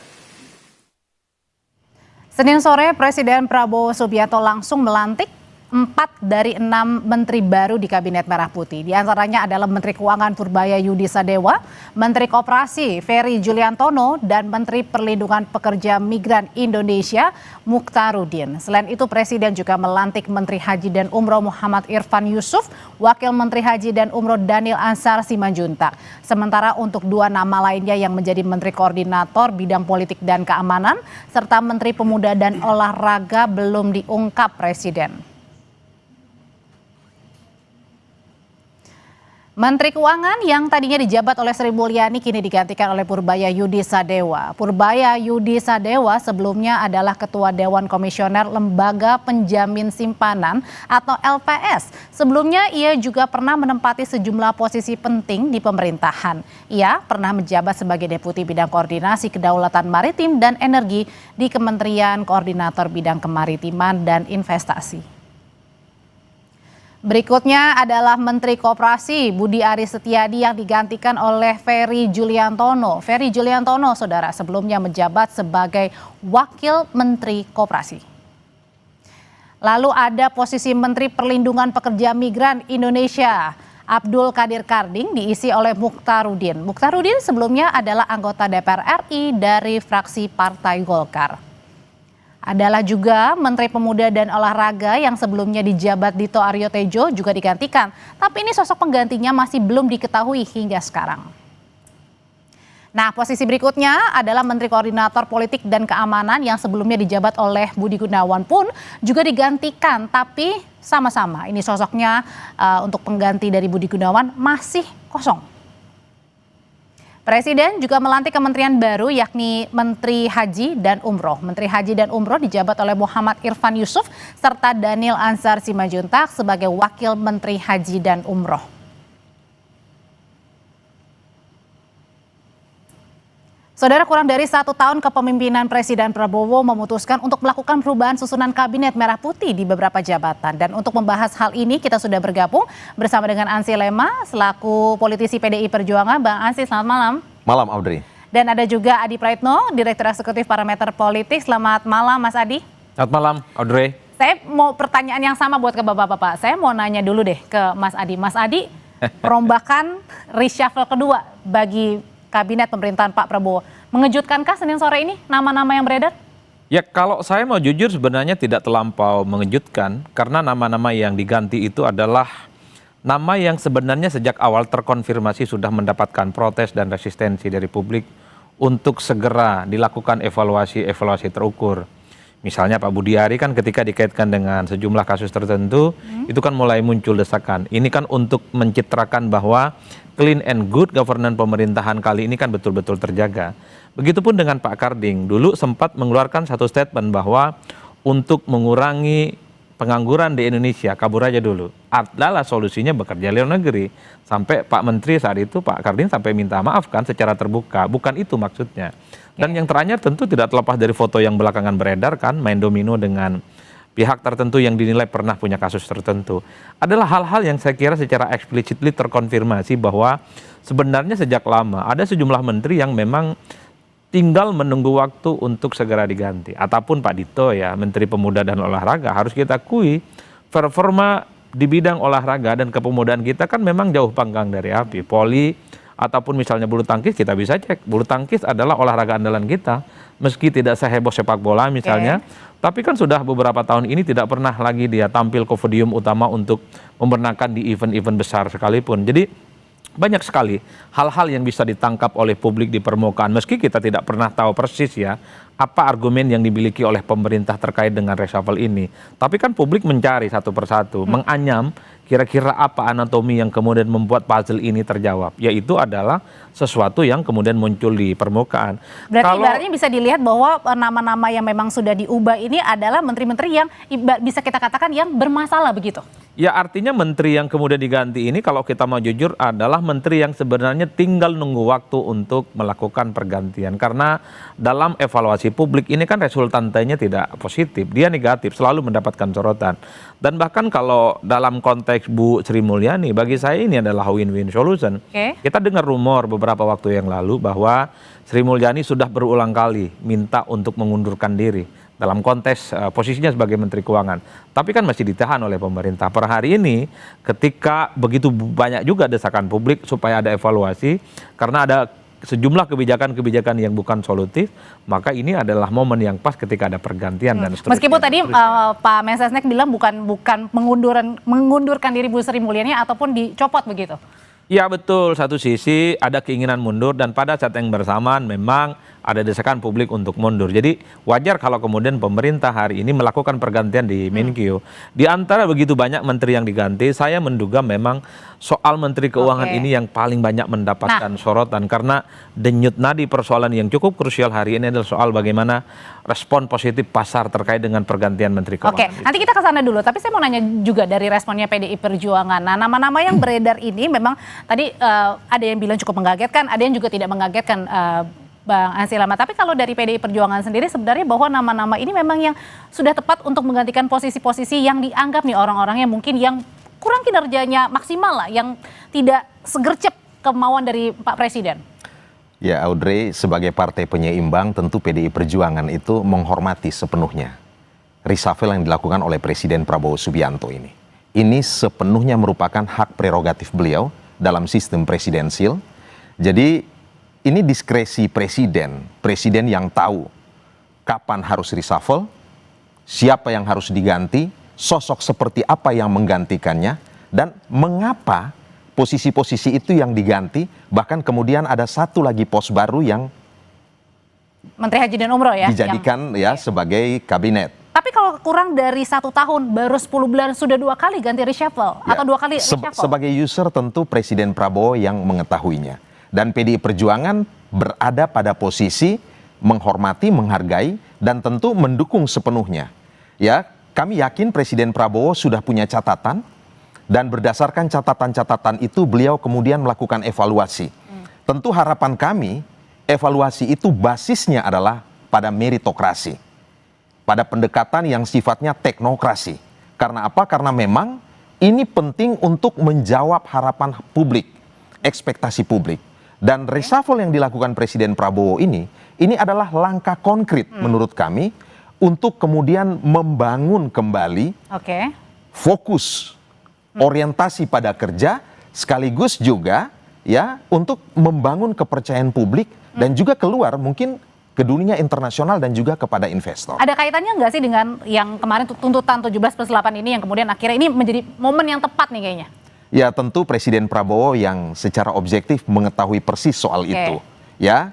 Senin sore, Presiden Prabowo Subianto langsung melantik 4 dari 6 menteri baru di Kabinet Merah Putih. Di antaranya adalah Menteri Keuangan Purbaya Yudi Sadewa, Menteri Koperasi Ferry Juliantono, dan Menteri Perlindungan Pekerja Migran Indonesia Mukhtaruddin. Selain itu Presiden juga melantik Menteri Haji dan Umroh Muhammad Irfan Yusuf, Wakil Menteri Haji dan Umroh Daniel Ansar Simanjuntak. Sementara untuk 2 nama lainnya yang menjadi Menteri Koordinator Bidang Politik dan Keamanan, serta Menteri Pemuda dan Olahraga belum diungkap Presiden. Menteri Keuangan yang tadinya dijabat oleh Sri Mulyani kini digantikan oleh Purbaya Yudi Sadewa. Purbaya Yudi Sadewa sebelumnya adalah Ketua Dewan Komisioner Lembaga Penjamin Simpanan atau LPS. Sebelumnya ia juga pernah menempati sejumlah posisi penting di pemerintahan. Ia pernah menjabat sebagai Deputi Bidang Koordinasi Kedaulatan Maritim dan Energi di Kementerian Koordinator Bidang Kemaritiman dan Investasi. Berikutnya adalah Menteri Koperasi Budi Aris Setiadi yang digantikan oleh Ferry Juliantono. Ferry Juliantono, saudara, sebelumnya menjabat sebagai Wakil Menteri Koperasi. Lalu ada posisi Menteri Perlindungan Pekerja Migran Indonesia, Abdul Qadir Karding, diisi oleh Mukhtaruddin. Mukhtaruddin sebelumnya adalah anggota DPR RI dari fraksi Partai Golkar. Adalah juga Menteri Pemuda dan Olahraga yang sebelumnya dijabat Dito Aryo Tejo juga digantikan. Tapi ini sosok penggantinya masih belum diketahui hingga sekarang. Nah, posisi berikutnya adalah Menteri Koordinator Politik dan Keamanan yang sebelumnya dijabat oleh Budi Gunawan pun juga digantikan. Tapi sama-sama ini sosoknya untuk pengganti dari Budi Gunawan masih kosong. Presiden juga melantik kementerian baru yakni Menteri Haji dan Umroh. Menteri Haji dan Umroh dijabat oleh Muhammad Irfan Yusuf serta Daniel Ansar Simanjuntak sebagai Wakil Menteri Haji dan Umroh. Saudara, kurang dari 1 tahun kepemimpinan Presiden Prabowo memutuskan untuk melakukan perubahan susunan Kabinet Merah Putih di beberapa jabatan. Dan untuk membahas hal ini kita sudah bergabung bersama dengan Ansy Lema selaku politisi PDI Perjuangan. Bang Ansy, selamat malam. Malam, Audrey. Dan ada juga Adi Praitno, Direktur Eksekutif Parameter Politik. Selamat malam, Mas Adi. Selamat malam, Audrey. Saya mau pertanyaan yang sama buat ke Bapak-Bapak. Saya mau nanya dulu deh ke Mas Adi. Mas Adi, perombakan reshuffle kedua bagi Kabinet pemerintahan Pak Prabowo. Mengejutkankah Senin sore ini nama-nama yang beredar? Ya, kalau saya mau jujur sebenarnya tidak terlampau mengejutkan karena nama-nama yang diganti itu adalah nama yang sebenarnya sejak awal terkonfirmasi sudah mendapatkan protes dan resistensi dari publik untuk segera dilakukan evaluasi terukur. Misalnya Pak Budi Ari kan ketika dikaitkan dengan sejumlah kasus tertentu, itu kan mulai muncul desakan. Ini kan untuk mencitrakan bahwa clean and good governance pemerintahan kali ini kan betul-betul terjaga. Begitupun dengan Pak Karding, dulu sempat mengeluarkan satu statement bahwa untuk mengurangi pengangguran di Indonesia, kabur aja dulu. Adalah solusinya bekerja di luar negeri. Sampai Pak Menteri saat itu, Pak Karding sampai minta maaf kan secara terbuka. Bukan itu maksudnya. Dan yang terakhir tentu tidak terlepas dari foto yang belakangan beredar kan, main domino dengan pihak tertentu yang dinilai pernah punya kasus tertentu. Adalah hal-hal yang saya kira secara explicitly terkonfirmasi bahwa sebenarnya sejak lama ada sejumlah menteri yang memang tinggal menunggu waktu untuk segera diganti. Ataupun Pak Dito ya, Menteri Pemuda dan Olahraga, harus kita akui performa di bidang olahraga dan kepemudaan kita kan memang jauh panggang dari api. Poli ataupun misalnya bulu tangkis kita bisa cek. Bulu tangkis adalah olahraga andalan kita. Meski tidak seheboh sepak bola misalnya, tapi kan sudah beberapa tahun ini tidak pernah lagi dia tampil ke podium utama untuk memenangkan di event-event besar sekalipun. Jadi banyak sekali hal-hal yang bisa ditangkap oleh publik di permukaan. Meski kita tidak pernah tahu persis ya apa argumen yang dimiliki oleh pemerintah terkait dengan reshuffle ini. Tapi kan publik mencari satu persatu, menganyam kira-kira apa anatomi yang kemudian membuat puzzle ini terjawab. Yaitu adalah sesuatu yang kemudian muncul di permukaan. Berarti ibaratnya bisa dilihat bahwa nama-nama yang memang sudah diubah ini adalah menteri-menteri yang bisa kita katakan yang bermasalah begitu? Ya, artinya menteri yang kemudian diganti ini kalau kita mau jujur adalah menteri yang sebenarnya tinggal nunggu waktu untuk melakukan pergantian. Karena dalam evaluasi publik ini kan resultantenya tidak positif, dia negatif, selalu mendapatkan sorotan. Dan bahkan kalau dalam konteks Bu Sri Mulyani, bagi saya ini adalah win-win solution. Kita dengar rumor beberapa waktu yang lalu bahwa Sri Mulyani sudah berulang kali minta untuk mengundurkan diri. dalam konteks posisinya sebagai Menteri Keuangan. Tapi kan masih ditahan oleh pemerintah. Per hari ini ketika begitu banyak juga desakan publik supaya ada evaluasi karena ada sejumlah kebijakan-kebijakan yang bukan solutif, maka ini adalah momen yang pas ketika ada pergantian dan seterusnya. Meskipun tadi Pak Mensesnek bilang bukan mengundurkan diri Bu Sri Mulyani ataupun dicopot begitu. Ya betul, satu sisi ada keinginan mundur dan pada saat yang bersamaan memang ada desakan publik untuk mundur. Jadi wajar kalau kemudian pemerintah hari ini melakukan pergantian di Menkyu. Di antara begitu banyak menteri yang diganti, saya menduga memang soal Menteri Keuangan ini yang paling banyak mendapatkan sorotan karena denyut nadi persoalan yang cukup krusial hari ini adalah soal bagaimana respon positif pasar terkait dengan pergantian Menteri Keuangan. Oke, nanti kita ke sana dulu. Tapi saya mau nanya juga dari responnya PDI Perjuangan. Nah, nama-nama yang beredar ini memang tadi ada yang bilang cukup mengagetkan, ada yang juga tidak mengagetkan, Bang Ansi Lama. Tapi kalau dari PDI Perjuangan sendiri sebenarnya bahwa nama-nama ini memang yang sudah tepat untuk menggantikan posisi-posisi yang dianggap nih orang-orang yang mungkin yang kurang kinerjanya maksimal lah, yang tidak segercep kemauan dari Pak Presiden. Ya Audrey, sebagai partai penyeimbang tentu PDI Perjuangan itu menghormati sepenuhnya reshuffle yang dilakukan oleh Presiden Prabowo Subianto ini. Ini sepenuhnya merupakan hak prerogatif beliau dalam sistem presidensil. Jadi ini diskresi presiden yang tahu kapan harus reshuffle, siapa yang harus diganti, sosok seperti apa yang menggantikannya, dan mengapa posisi-posisi itu yang diganti, bahkan kemudian ada satu lagi pos baru yang Menteri Haji dan Umroh ya dijadikan sebagai kabinet. Tapi kalau kurang dari 1 tahun, baru 10 bulan sudah 2 kali ganti reshuffle atau 2 kali reshuffle. Sebagai user tentu Presiden Prabowo yang mengetahuinya. Dan PDI Perjuangan berada pada posisi menghormati, menghargai, dan tentu mendukung sepenuhnya. Ya, kami yakin Presiden Prabowo sudah punya catatan, dan berdasarkan catatan-catatan itu beliau kemudian melakukan evaluasi. Tentu harapan kami, evaluasi itu basisnya adalah pada meritokrasi, pada pendekatan yang sifatnya teknokrasi. Karena apa? Karena memang ini penting untuk menjawab harapan publik, ekspektasi publik. Dan reshuffle yang dilakukan Presiden Prabowo ini adalah langkah konkret menurut kami untuk kemudian membangun kembali fokus, orientasi pada kerja, sekaligus juga ya untuk membangun kepercayaan publik dan juga keluar mungkin ke dunia internasional dan juga kepada investor. Ada kaitannya nggak sih dengan yang kemarin tuntutan 17+8 ini yang kemudian akhirnya ini menjadi momen yang tepat nih kayaknya? Ya tentu Presiden Prabowo yang secara objektif mengetahui persis soal itu. Ya,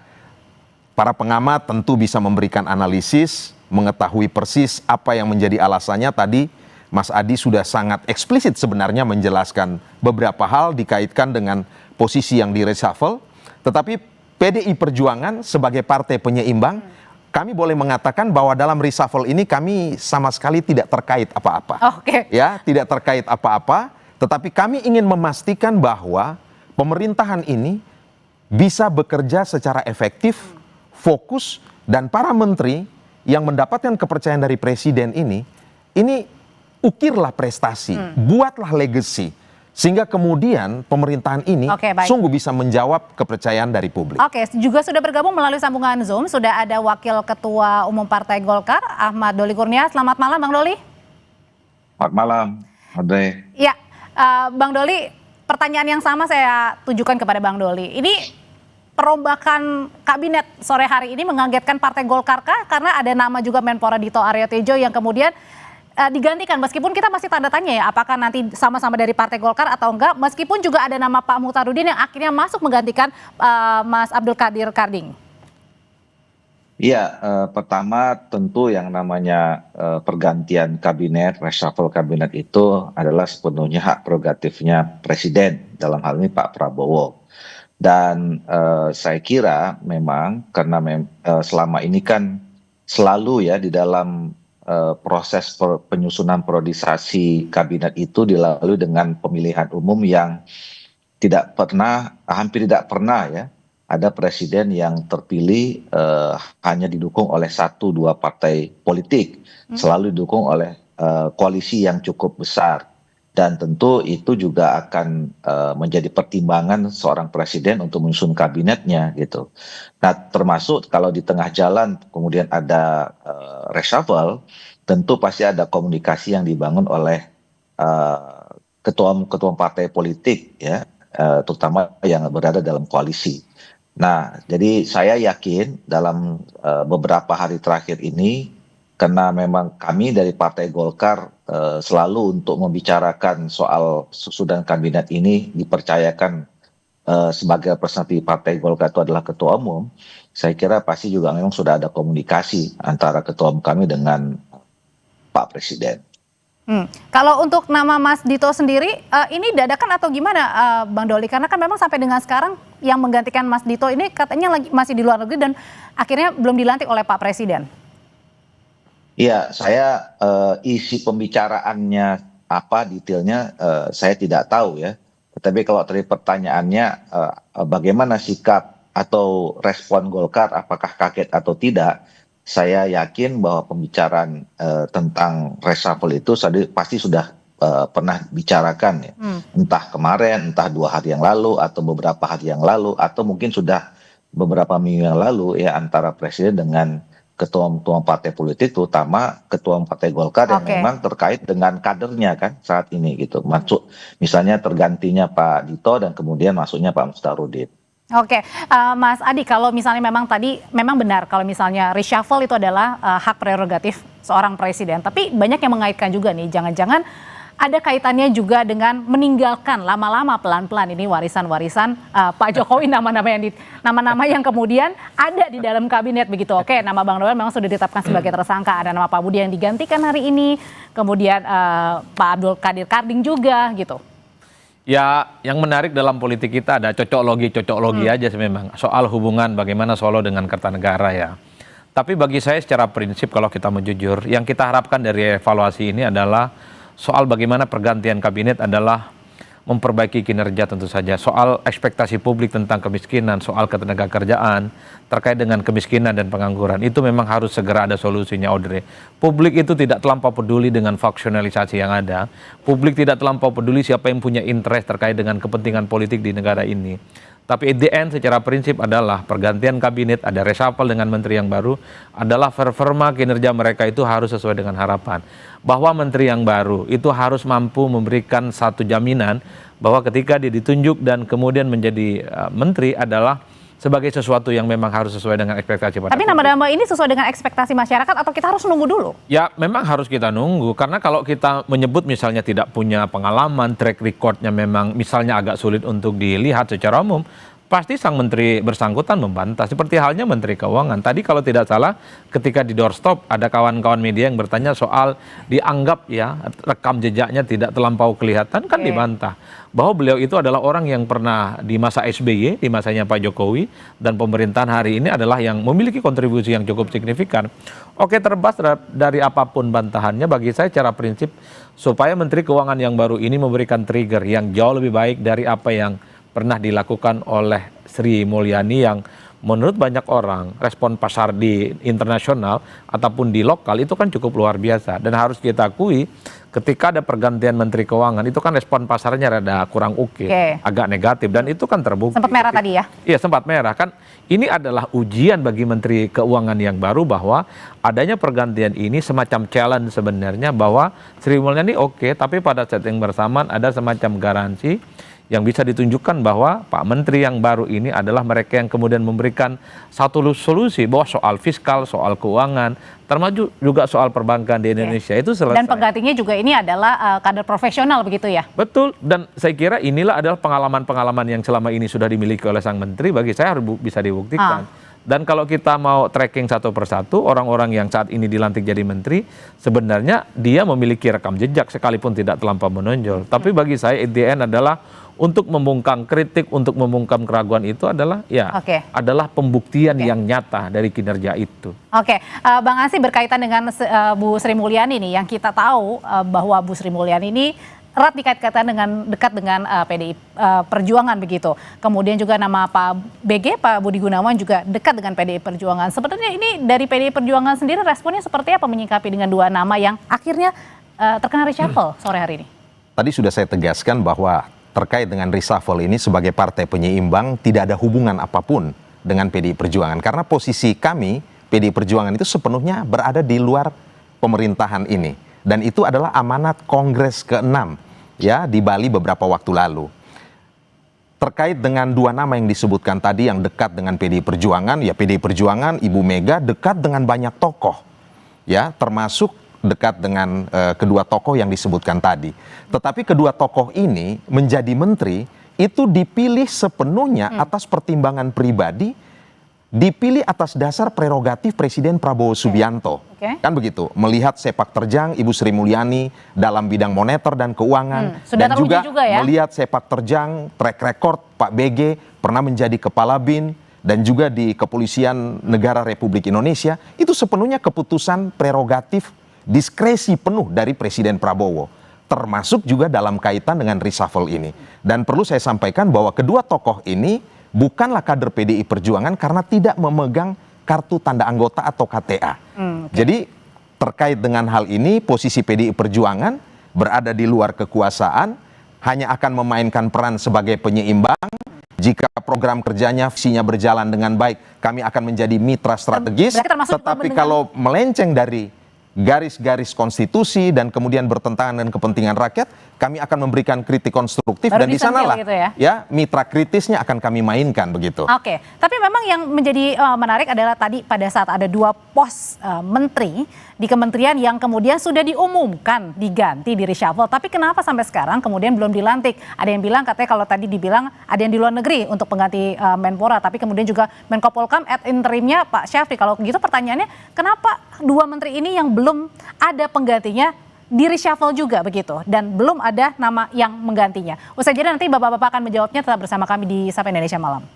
para pengamat tentu bisa memberikan analisis, mengetahui persis apa yang menjadi alasannya. Tadi Mas Adi sudah sangat eksplisit sebenarnya menjelaskan beberapa hal dikaitkan dengan posisi yang di reshuffle. Tetapi PDI Perjuangan sebagai partai penyeimbang, kami boleh mengatakan bahwa dalam reshuffle ini kami sama sekali tidak terkait apa-apa. Ya, tidak terkait apa-apa. Tetapi kami ingin memastikan bahwa pemerintahan ini bisa bekerja secara efektif, fokus, dan para menteri yang mendapatkan kepercayaan dari presiden ini ukirlah prestasi, buatlah legacy, sehingga kemudian pemerintahan ini sungguh bisa menjawab kepercayaan dari publik. Oke, juga sudah bergabung melalui sambungan Zoom, sudah ada Wakil Ketua Umum Partai Golkar, Ahmad Doli Kurnia. Selamat malam, Bang Doli. Selamat malam, Ade. Ya. Bang Doli, pertanyaan yang sama saya tujukan kepada Bang Doli. Ini perombakan kabinet sore hari ini mengagetkan Partai Golkar kah? Karena ada nama juga Menpora Dito Aryo Tejo yang kemudian digantikan. Meskipun kita masih tanda tanya ya, apakah nanti sama-sama dari Partai Golkar atau enggak. Meskipun juga ada nama Pak Muhtarudin yang akhirnya masuk menggantikan Mas Abdul Qadir Karding. Iya, pertama tentu yang namanya pergantian kabinet, reshuffle kabinet itu adalah sepenuhnya hak prerogatifnya Presiden, dalam hal ini Pak Prabowo. Dan saya kira memang karena selama ini kan selalu ya di dalam proses penyusunan priorisasi kabinet itu dilalui dengan pemilihan umum yang hampir tidak pernah ya ada presiden yang terpilih hanya didukung oleh 1-2 partai politik, selalu didukung oleh koalisi yang cukup besar. Dan tentu itu juga akan menjadi pertimbangan seorang presiden untuk menyusun kabinetnya gitu. Nah, termasuk kalau di tengah jalan kemudian ada reshuffle, tentu pasti ada komunikasi yang dibangun oleh ketua-ketua partai politik ya, terutama yang berada dalam koalisi. Nah, jadi saya yakin dalam beberapa hari terakhir ini, karena memang kami dari Partai Golkar selalu untuk membicarakan soal susunan kabinet ini dipercayakan sebagai representatif Partai Golkar itu adalah ketua umum, saya kira pasti juga memang sudah ada komunikasi antara ketua umum kami dengan Pak Presiden. Kalau untuk nama Mas Dito sendiri, ini dadakan atau gimana Bang Doli? Karena kan memang sampai dengan sekarang yang menggantikan Mas Dito ini katanya masih di luar negeri dan akhirnya belum dilantik oleh Pak Presiden. Iya, saya isi pembicaraannya apa detailnya saya tidak tahu ya. Tetapi kalau tadi pertanyaannya bagaimana sikap atau respon Golkar, apakah kaget atau tidak, saya yakin bahwa pembicaraan tentang reshuffle itu pasti sudah pernah bicarakan ya. Entah kemarin, entah 2 hari yang lalu, atau beberapa hari yang lalu, atau mungkin sudah beberapa minggu yang lalu ya, antara Presiden dengan ketua-ketua partai politik, terutama ketua partai Golkar yang memang terkait dengan kadernya kan saat ini gitu. Masuk misalnya tergantinya Pak Dito dan kemudian masuknya Pak Mustarudin. Oke, Mas Adi, kalau misalnya memang tadi memang benar kalau misalnya reshuffle itu adalah hak prerogatif seorang presiden, tapi banyak yang mengaitkan juga nih, jangan-jangan ada kaitannya juga dengan meninggalkan lama-lama pelan-pelan ini warisan-warisan Pak Jokowi, nama-nama yang kemudian ada di dalam kabinet begitu. Oke, nama Bang Noel memang sudah ditetapkan sebagai tersangka, ada nama Pak Budi yang digantikan hari ini, kemudian Pak Abdul Qadir Karding juga gitu. Ya, yang menarik dalam politik kita ada cocok logi aja sih memang soal hubungan bagaimana Solo dengan Kertanegara ya. Tapi bagi saya secara prinsip kalau kita mau jujur, yang kita harapkan dari evaluasi ini adalah soal bagaimana pergantian kabinet adalah memperbaiki kinerja tentu saja. Soal ekspektasi publik tentang kemiskinan, soal ketenagakerjaan, terkait dengan kemiskinan dan pengangguran, itu memang harus segera ada solusinya, Audrey. Publik itu tidak terlampau peduli dengan faksionalisasi yang ada. Publik tidak terlampau peduli siapa yang punya interest terkait dengan kepentingan politik di negara ini. Tapi at the end secara prinsip adalah pergantian kabinet, ada reshuffle dengan menteri yang baru, adalah performa kinerja mereka itu harus sesuai dengan harapan. Bahwa menteri yang baru itu harus mampu memberikan satu jaminan bahwa ketika dia ditunjuk dan kemudian menjadi menteri adalah sebagai sesuatu yang memang harus sesuai dengan ekspektasi pada Tapi nama-nama ini sesuai dengan ekspektasi masyarakat atau kita harus nunggu dulu? Ya memang harus kita nunggu, karena kalau kita menyebut misalnya tidak punya pengalaman, track recordnya memang misalnya agak sulit untuk dilihat secara umum, pasti sang menteri bersangkutan membantah. Seperti halnya Menteri Keuangan. Tadi kalau tidak salah ketika di doorstop ada kawan-kawan media yang bertanya soal dianggap ya rekam jejaknya tidak terlampau kelihatan, kan dibantah. Bahwa beliau itu adalah orang yang pernah di masa SBY, di masanya Pak Jokowi, dan pemerintahan hari ini adalah yang memiliki kontribusi yang cukup signifikan. Oke, terbas dari apapun bantahannya, bagi saya secara prinsip supaya Menteri Keuangan yang baru ini memberikan trigger yang jauh lebih baik dari apa yang pernah dilakukan oleh Sri Mulyani yang menurut banyak orang respon pasar di internasional ataupun di lokal itu kan cukup luar biasa. Dan harus kita akui ketika ada pergantian Menteri Keuangan itu kan respon pasarnya rada kurang oke, agak negatif, dan itu kan terbukti. Sempat merah tadi ya? Iya, sempat merah kan. Ini adalah ujian bagi Menteri Keuangan yang baru bahwa adanya pergantian ini semacam challenge sebenarnya bahwa Sri Mulyani oke, tapi pada saat yang bersamaan ada semacam garansi yang bisa ditunjukkan bahwa Pak Menteri yang baru ini adalah mereka yang kemudian memberikan satu solusi bahwa soal fiskal, soal keuangan, termasuk juga soal perbankan di Indonesia itu selesai. Dan penggantinya juga ini adalah kader profesional begitu ya? Betul, dan saya kira inilah adalah pengalaman-pengalaman yang selama ini sudah dimiliki oleh sang Menteri, bagi saya harus bisa dibuktikan. Dan kalau kita mau tracking satu persatu, orang-orang yang saat ini dilantik jadi menteri, sebenarnya dia memiliki rekam jejak sekalipun tidak terlampau menonjol. Tapi bagi saya IDN adalah untuk membungkam kritik, untuk membungkam keraguan itu adalah adalah pembuktian yang nyata dari kinerja itu. Oke, Bang Ansy, berkaitan dengan Bu Sri Mulyani nih, yang kita tahu bahwa Bu Sri Mulyani ini erat dikait-kaitkan dekat dengan PDI Perjuangan begitu. Kemudian juga nama Pak BG, Pak Budi Gunawan juga dekat dengan PDI Perjuangan. Sebenarnya ini dari PDI Perjuangan sendiri responnya seperti apa menyikapi dengan dua nama yang akhirnya terkena reshuffle sore hari ini? tadi sudah saya tegaskan bahwa terkait dengan reshuffle ini sebagai partai penyeimbang tidak ada hubungan apapun dengan PDI Perjuangan. Karena posisi kami, PDI Perjuangan itu sepenuhnya berada di luar pemerintahan ini. Dan itu adalah amanat Kongres ke-6 ya di Bali beberapa waktu lalu. Terkait dengan dua nama yang disebutkan tadi yang dekat dengan PDI Perjuangan, ya PDI Perjuangan, Ibu Mega dekat dengan banyak tokoh. Ya, termasuk dekat dengan kedua tokoh yang disebutkan tadi. Tetapi kedua tokoh ini menjadi menteri itu dipilih sepenuhnya atas pertimbangan pribadi, dipilih atas dasar prerogatif Presiden Prabowo Subianto. Kan begitu, melihat sepak terjang Ibu Sri Mulyani dalam bidang moneter dan keuangan, Sudah dan juga ya? melihat sepak terjang track record Pak BG pernah menjadi Kepala BIN dan juga di Kepolisian Negara Republik Indonesia, itu sepenuhnya keputusan prerogatif diskresi penuh dari Presiden Prabowo, termasuk juga dalam kaitan dengan reshuffle ini. Dan perlu saya sampaikan bahwa kedua tokoh ini bukanlah kader PDI Perjuangan karena tidak memegang kartu tanda anggota atau KTA. Jadi terkait dengan hal ini, posisi PDI Perjuangan berada di luar kekuasaan, hanya akan memainkan peran sebagai penyeimbang. Jika program kerjanya, visinya berjalan dengan baik, kami akan menjadi mitra strategis. Tetapi kalau melenceng dari garis-garis konstitusi dan kemudian bertentangan dengan kepentingan rakyat, kami akan memberikan kritik konstruktif. Baru dan di sanalah gitu ya? Ya mitra kritisnya akan kami mainkan begitu. Oke, tapi memang yang menjadi menarik adalah tadi pada saat ada dua pos menteri di kementerian yang kemudian sudah diumumkan diganti di reshuffle, tapi kenapa sampai sekarang kemudian belum dilantik? Ada yang bilang katanya kalau tadi dibilang ada yang di luar negeri untuk pengganti Menpora, tapi kemudian juga Menko Polhukam ad interimnya Pak Syafri. Kalau gitu pertanyaannya, kenapa dua menteri ini yang belum ada penggantinya di reshuffle juga begitu, dan belum ada nama yang menggantinya? Usai jeda nanti Bapak-Bapak akan menjawabnya, tetap bersama kami di Sapa Indonesia Malam.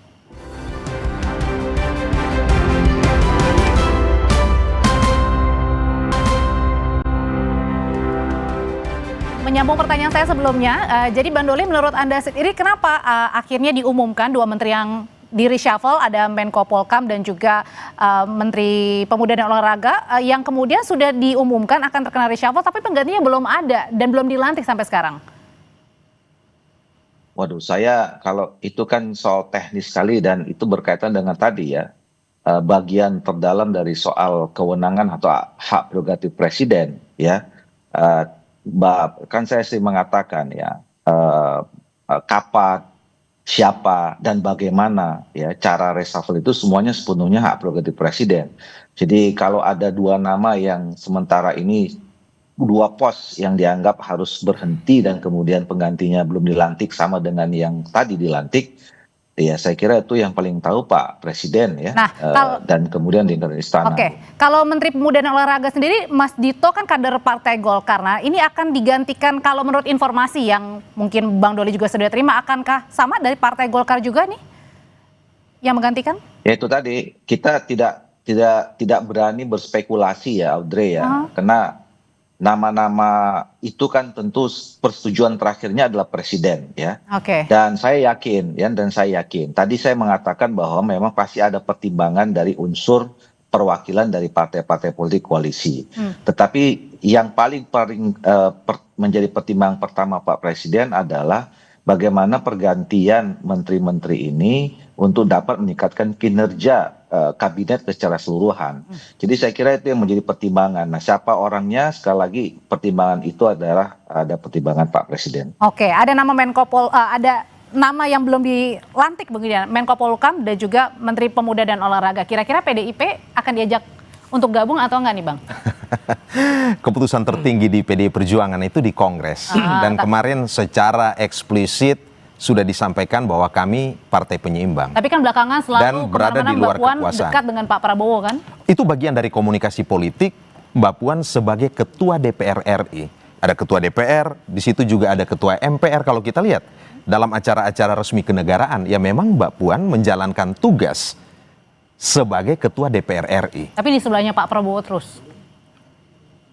Menyambung pertanyaan saya sebelumnya, jadi Bang Doli, menurut Anda sendiri kenapa akhirnya diumumkan dua menteri yang di reshuffle, ada Menko Polhukam dan juga Menteri Pemuda dan Olahraga yang kemudian sudah diumumkan akan terkena reshuffle, tapi penggantinya belum ada dan belum dilantik sampai sekarang? Waduh, saya kalau itu kan soal teknis sekali dan itu berkaitan dengan tadi ya, bagian terdalam dari soal kewenangan atau hak prerogatif presiden ya. Kan saya sih mengatakan ya, kapan, siapa dan bagaimana ya cara reshuffle itu semuanya sepenuhnya hak prerogatif presiden. Jadi kalau ada dua nama yang sementara ini, dua pos yang dianggap harus berhenti dan kemudian penggantinya belum dilantik sama dengan yang tadi dilantik, ya saya kira itu yang paling tahu Pak Presiden ya. Nah, dan kemudian di istana. Oke, kalau Menteri Pemuda dan Olahraga sendiri, Mas Dito kan kader Partai Golkar. Nah, ini akan digantikan, kalau menurut informasi yang mungkin Bang Doli juga sudah terima, akankah sama dari Partai Golkar juga nih yang menggantikan? Ya itu tadi, kita tidak berani berspekulasi ya Audrey ya, karena nama-nama itu kan tentu persetujuan terakhirnya adalah presiden ya. Dan saya yakin, tadi saya mengatakan bahwa memang pasti ada pertimbangan dari unsur perwakilan dari partai-partai politik koalisi. Tetapi yang paling menjadi pertimbangan pertama Pak Presiden adalah bagaimana pergantian menteri-menteri ini untuk dapat meningkatkan kinerja kabinet secara keseluruhan. Jadi saya kira itu yang menjadi pertimbangan. Nah, siapa orangnya, sekali lagi pertimbangan itu adalah ada pertimbangan Pak Presiden. Oke, ada nama ada nama yang belum dilantik begini, Menko Polhukam dan juga Menteri Pemuda dan Olahraga. Kira-kira PDIP akan diajak untuk gabung atau enggak nih Bang? Keputusan tertinggi di PDI Perjuangan itu di Kongres. Dan kemarin secara eksplisit sudah disampaikan bahwa kami partai penyeimbang. Tapi kan belakangan selalu dan berada di luar kekuasaan. Dekat dengan Pak Prabowo kan? Itu bagian dari komunikasi politik. Mbak Puan sebagai Ketua DPR RI. Ada Ketua DPR, di situ juga ada Ketua MPR. Kalau kita lihat dalam acara-acara resmi kenegaraan, ya memang Mbak Puan menjalankan tugas sebagai Ketua DPR RI. Tapi di sebelahnya Pak Prabowo terus?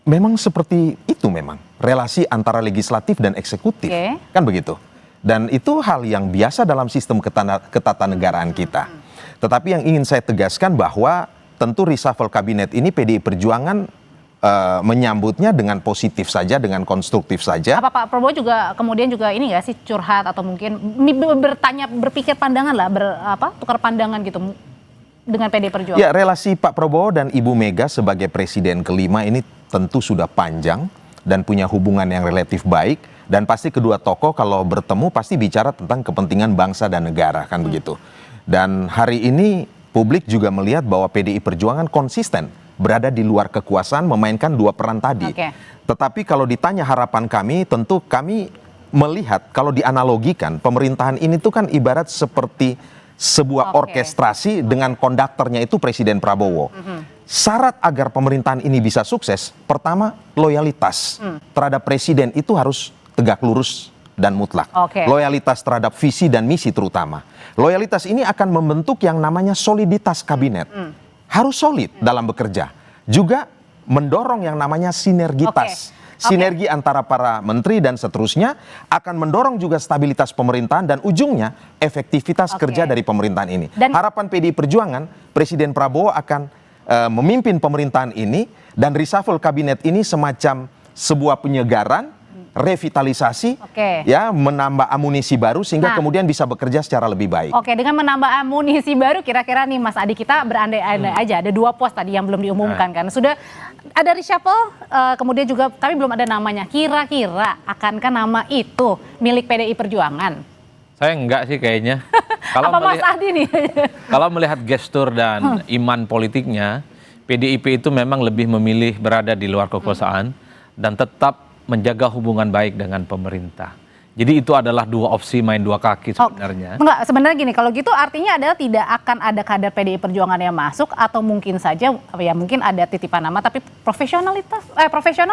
Memang seperti itu memang. Relasi antara legislatif dan eksekutif. Kan begitu. Dan itu hal yang biasa dalam sistem ketatanegaraan kita. Tetapi yang ingin saya tegaskan bahwa tentu reshuffle kabinet ini PDI Perjuangan menyambutnya dengan positif saja, dengan konstruktif saja. Apa Pak Prabowo juga kemudian juga ini nggak sih curhat atau mungkin berpikir pandangan lah, tukar pandangan gitu dengan PD Perjuangan? Ya, relasi Pak Prabowo dan Ibu Mega sebagai presiden kelima ini tentu sudah panjang dan punya hubungan yang relatif baik, dan pasti kedua tokoh kalau bertemu pasti bicara tentang kepentingan bangsa dan negara, kan begitu. Dan hari ini publik juga melihat bahwa PDI Perjuangan konsisten berada di luar kekuasaan, memainkan dua peran tadi. Tetapi kalau ditanya harapan kami, tentu kami melihat kalau dianalogikan pemerintahan ini tuh kan ibarat seperti sebuah orkestrasi dengan konduktornya itu Presiden Prabowo. Syarat agar pemerintahan ini bisa sukses, pertama loyalitas terhadap presiden itu harus tegak lurus dan mutlak. Loyalitas terhadap visi dan misi terutama. Loyalitas ini akan membentuk yang namanya soliditas kabinet. Harus solid dalam bekerja. Juga mendorong yang namanya sinergitas. Sinergi antara para menteri dan seterusnya akan mendorong juga stabilitas pemerintahan dan ujungnya efektivitas kerja dari pemerintahan ini. Harapan PDI Perjuangan, Presiden Prabowo akan memimpin pemerintahan ini dan reshuffle kabinet ini semacam sebuah penyegaran, revitalisasi, ya, menambah amunisi baru sehingga kemudian bisa bekerja secara lebih baik. Dengan menambah amunisi baru, kira-kira nih Mas Adi, kita berandai-andai aja, ada 2 pos tadi yang belum diumumkan kan. Sudah ada reshuffle, kemudian juga tapi belum ada namanya. Kira-kira akankah nama itu milik PDI Perjuangan? Saya enggak sih kayaknya. Apa Mas Adi nih? Kalau melihat gestur dan iman politiknya, PDIP itu memang lebih memilih berada di luar kekuasaan dan tetap menjaga hubungan baik dengan pemerintah. Jadi itu adalah 2 opsi main 2 kaki sebenarnya. Enggak, sebenarnya gini, kalau gitu artinya adalah tidak akan ada kader PDI Perjuangan yang masuk, atau mungkin saja ya mungkin ada titipan nama tapi profesional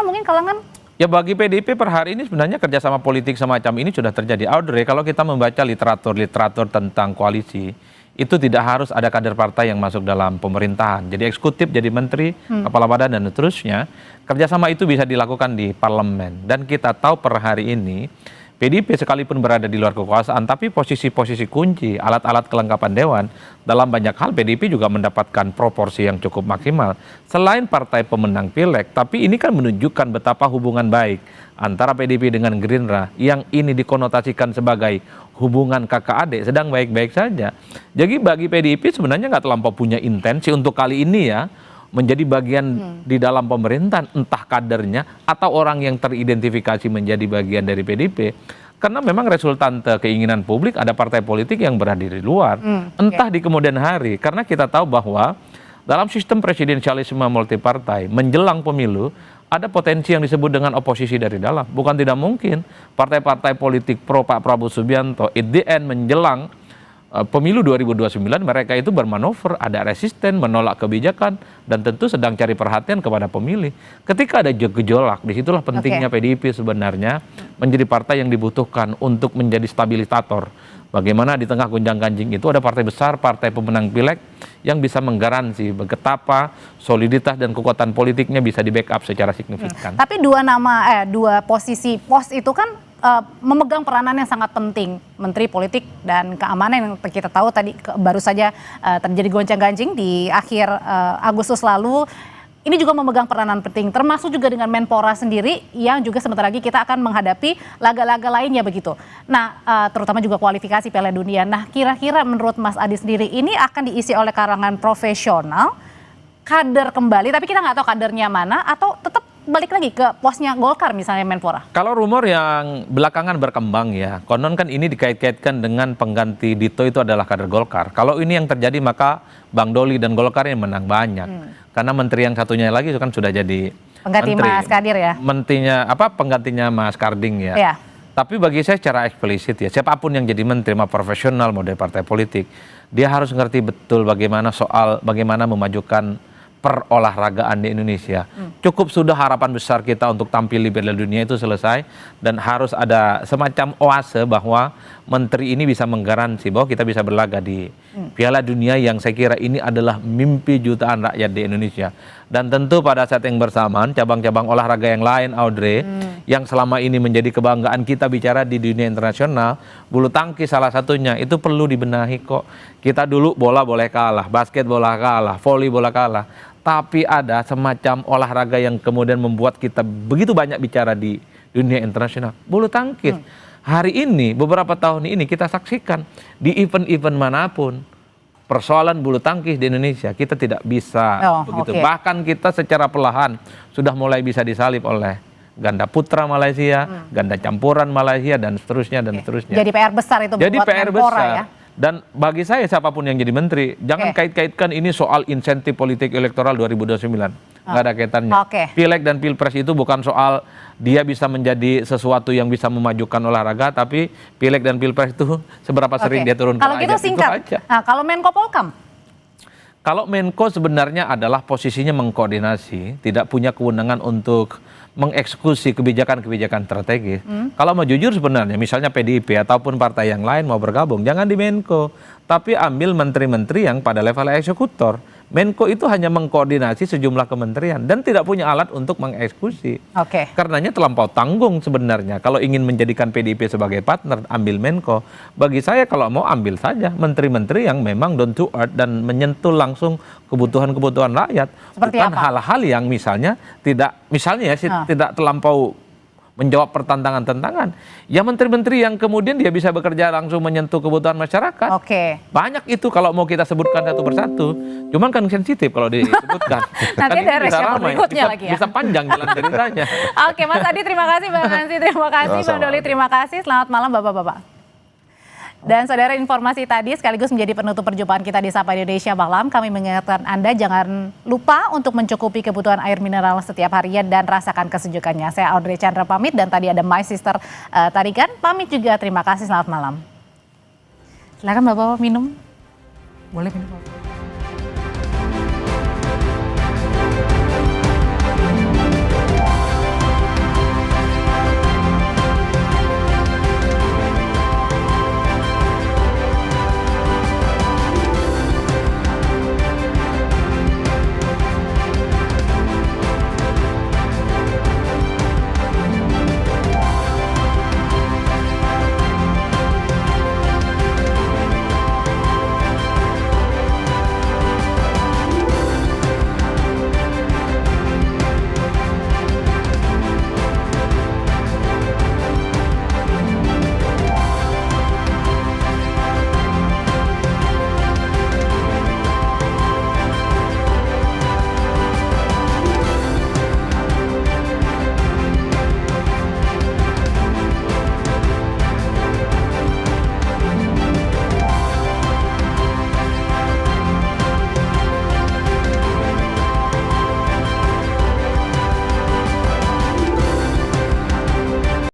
mungkin kalangan. Ya, bagi PDIP per hari ini sebenarnya kerjasama politik semacam ini sudah terjadi. Audrey, kalau kita membaca literatur tentang koalisi, itu tidak harus ada kader partai yang masuk dalam pemerintahan. Jadi eksekutif, jadi menteri, kepala badan dan seterusnya. Kerjasama itu bisa dilakukan di parlemen. Dan kita tahu per hari ini PDIP sekalipun berada di luar kekuasaan, tapi posisi-posisi kunci, alat-alat kelengkapan dewan, dalam banyak hal PDIP juga mendapatkan proporsi yang cukup maksimal. Selain partai pemenang Pileg, tapi ini kan menunjukkan betapa hubungan baik antara PDIP dengan Gerindra yang ini dikonotasikan sebagai hubungan kakak adik sedang baik-baik saja. Jadi bagi PDIP sebenarnya nggak terlampau punya intensi untuk kali ini ya menjadi bagian di dalam pemerintahan, entah kadernya atau orang yang teridentifikasi menjadi bagian dari PDIP. Karena memang resultante keinginan publik ada partai politik yang berada di luar, entah di kemudian hari. Karena kita tahu bahwa dalam sistem presidensialisme multipartai menjelang pemilu ada potensi yang disebut dengan oposisi dari dalam. Bukan tidak mungkin partai-partai politik pro Pak Prabowo Subianto at the end menjelang pemilu 2029 mereka itu bermanuver, ada resisten, menolak kebijakan, dan tentu sedang cari perhatian kepada pemilih. Ketika ada gejolak, disitulah pentingnya PDIP sebenarnya menjadi partai yang dibutuhkan untuk menjadi stabilisator. Bagaimana di tengah gonjang-ganjing itu ada partai besar, partai pemenang Pileg yang bisa menggaransi betapa soliditas dan kekuatan politiknya bisa di-backup secara signifikan. Tapi 2 posisi pos itu kan memegang peranan yang sangat penting, Menteri Politik dan Keamanan yang kita tahu tadi baru saja terjadi goncang-ganjing di akhir Agustus lalu. Ini juga memegang peranan penting, termasuk juga dengan Menpora sendiri yang juga sebentar lagi kita akan menghadapi laga-laga lainnya begitu. Nah, terutama juga kualifikasi Piala Dunia. Nah, kira-kira menurut Mas Adi sendiri ini akan diisi oleh kalangan profesional, kader kembali, tapi kita nggak tahu kadernya mana, atau tetap balik lagi ke posnya Golkar misalnya Menpora? Kalau rumor yang belakangan berkembang ya, konon kan ini dikait-kaitkan dengan pengganti Dito itu adalah kader Golkar. Kalau ini yang terjadi maka Bang Doli dan Golkar yang menang banyak. Karena menteri yang satunya lagi itu kan sudah jadi pengganti menteri. Mas Kadir ya? Penggantinya Mas Karding ya. Tapi bagi saya secara eksplisit ya, siapapun yang jadi menteri, profesional, model partai politik, dia harus ngerti betul bagaimana memajukan perolahragaan di Indonesia. Cukup sudah harapan besar kita untuk tampil di Piala Dunia itu selesai, dan harus ada semacam oase bahwa menteri ini bisa menggaransi bahwa kita bisa berlaga di Piala Dunia yang saya kira ini adalah mimpi jutaan rakyat di Indonesia. Dan tentu pada saat yang bersamaan cabang-cabang olahraga yang lain, Audrey, yang selama ini menjadi kebanggaan kita bicara di dunia internasional, bulu tangkis salah satunya, itu perlu dibenahi kok. Kita dulu bola boleh kalah, basket bola kalah, voli bola kalah. tapi ada semacam olahraga yang kemudian membuat kita begitu banyak bicara di dunia internasional, bulu tangkis. Hari ini, beberapa tahun ini kita saksikan di event-event manapun, persoalan bulu tangkis di Indonesia kita tidak bisa begitu. Bahkan kita secara perlahan sudah mulai bisa disalip oleh ganda putra Malaysia, ganda campuran Malaysia, dan seterusnya dan seterusnya. Jadi PR besar itu Jadi buat PR Menpora, besar. ya. Dan bagi saya siapapun yang jadi menteri, jangan kait-kaitkan ini soal insentif politik elektoral 2029. Nggak ada kaitannya. Pileg dan pilpres itu bukan soal dia bisa menjadi sesuatu yang bisa memajukan olahraga, tapi pileg dan pilpres itu seberapa sering dia turun ke Kalau gitu rakyat, singkat. itu aja. Nah, kalau Menko Polkam? Kalau Menko sebenarnya adalah posisinya mengkoordinasi, tidak punya kewenangan untuk mengeksekusi kebijakan-kebijakan strategis. Kalau mau jujur sebenarnya, misalnya PDIP ataupun partai yang lain mau bergabung, jangan di Menko, tapi ambil menteri-menteri yang pada level eksekutor. Menko itu hanya mengkoordinasi sejumlah kementerian dan tidak punya alat untuk mengeksekusi. Karenanya terlampau tanggung sebenarnya. Kalau ingin menjadikan PDIP sebagai partner, ambil Menko. Bagi saya kalau mau ambil saja menteri-menteri yang memang down to earth dan menyentuh langsung kebutuhan-kebutuhan rakyat. Bukan hal-hal yang misalnya tidak terlampau menjawab pertantangan-tantangan. Ya menteri-menteri yang kemudian dia bisa bekerja langsung menyentuh kebutuhan masyarakat. Banyak itu kalau mau kita sebutkan satu persatu. Cuman kan sensitif kalau disebutkan. Nanti ada reshuffle berikutnya lagi ya. Bisa panjang jalan ceritanya. Oke, Mas Adi terima kasih, Bang Hansi terima kasih, Bang Doli terima kasih. Selamat malam Bapak-bapak. Dan saudara, informasi tadi sekaligus menjadi penutup perjumpaan kita di Sapa Indonesia Malam. Kami mengingatkan Anda jangan lupa untuk mencukupi kebutuhan air mineral setiap harian dan rasakan kesejukannya. Saya Audrey Chandra pamit dan tadi ada My Sister Tarikan pamit juga. Terima kasih, selamat malam. Silakan Bapak-bapak minum. Boleh minum.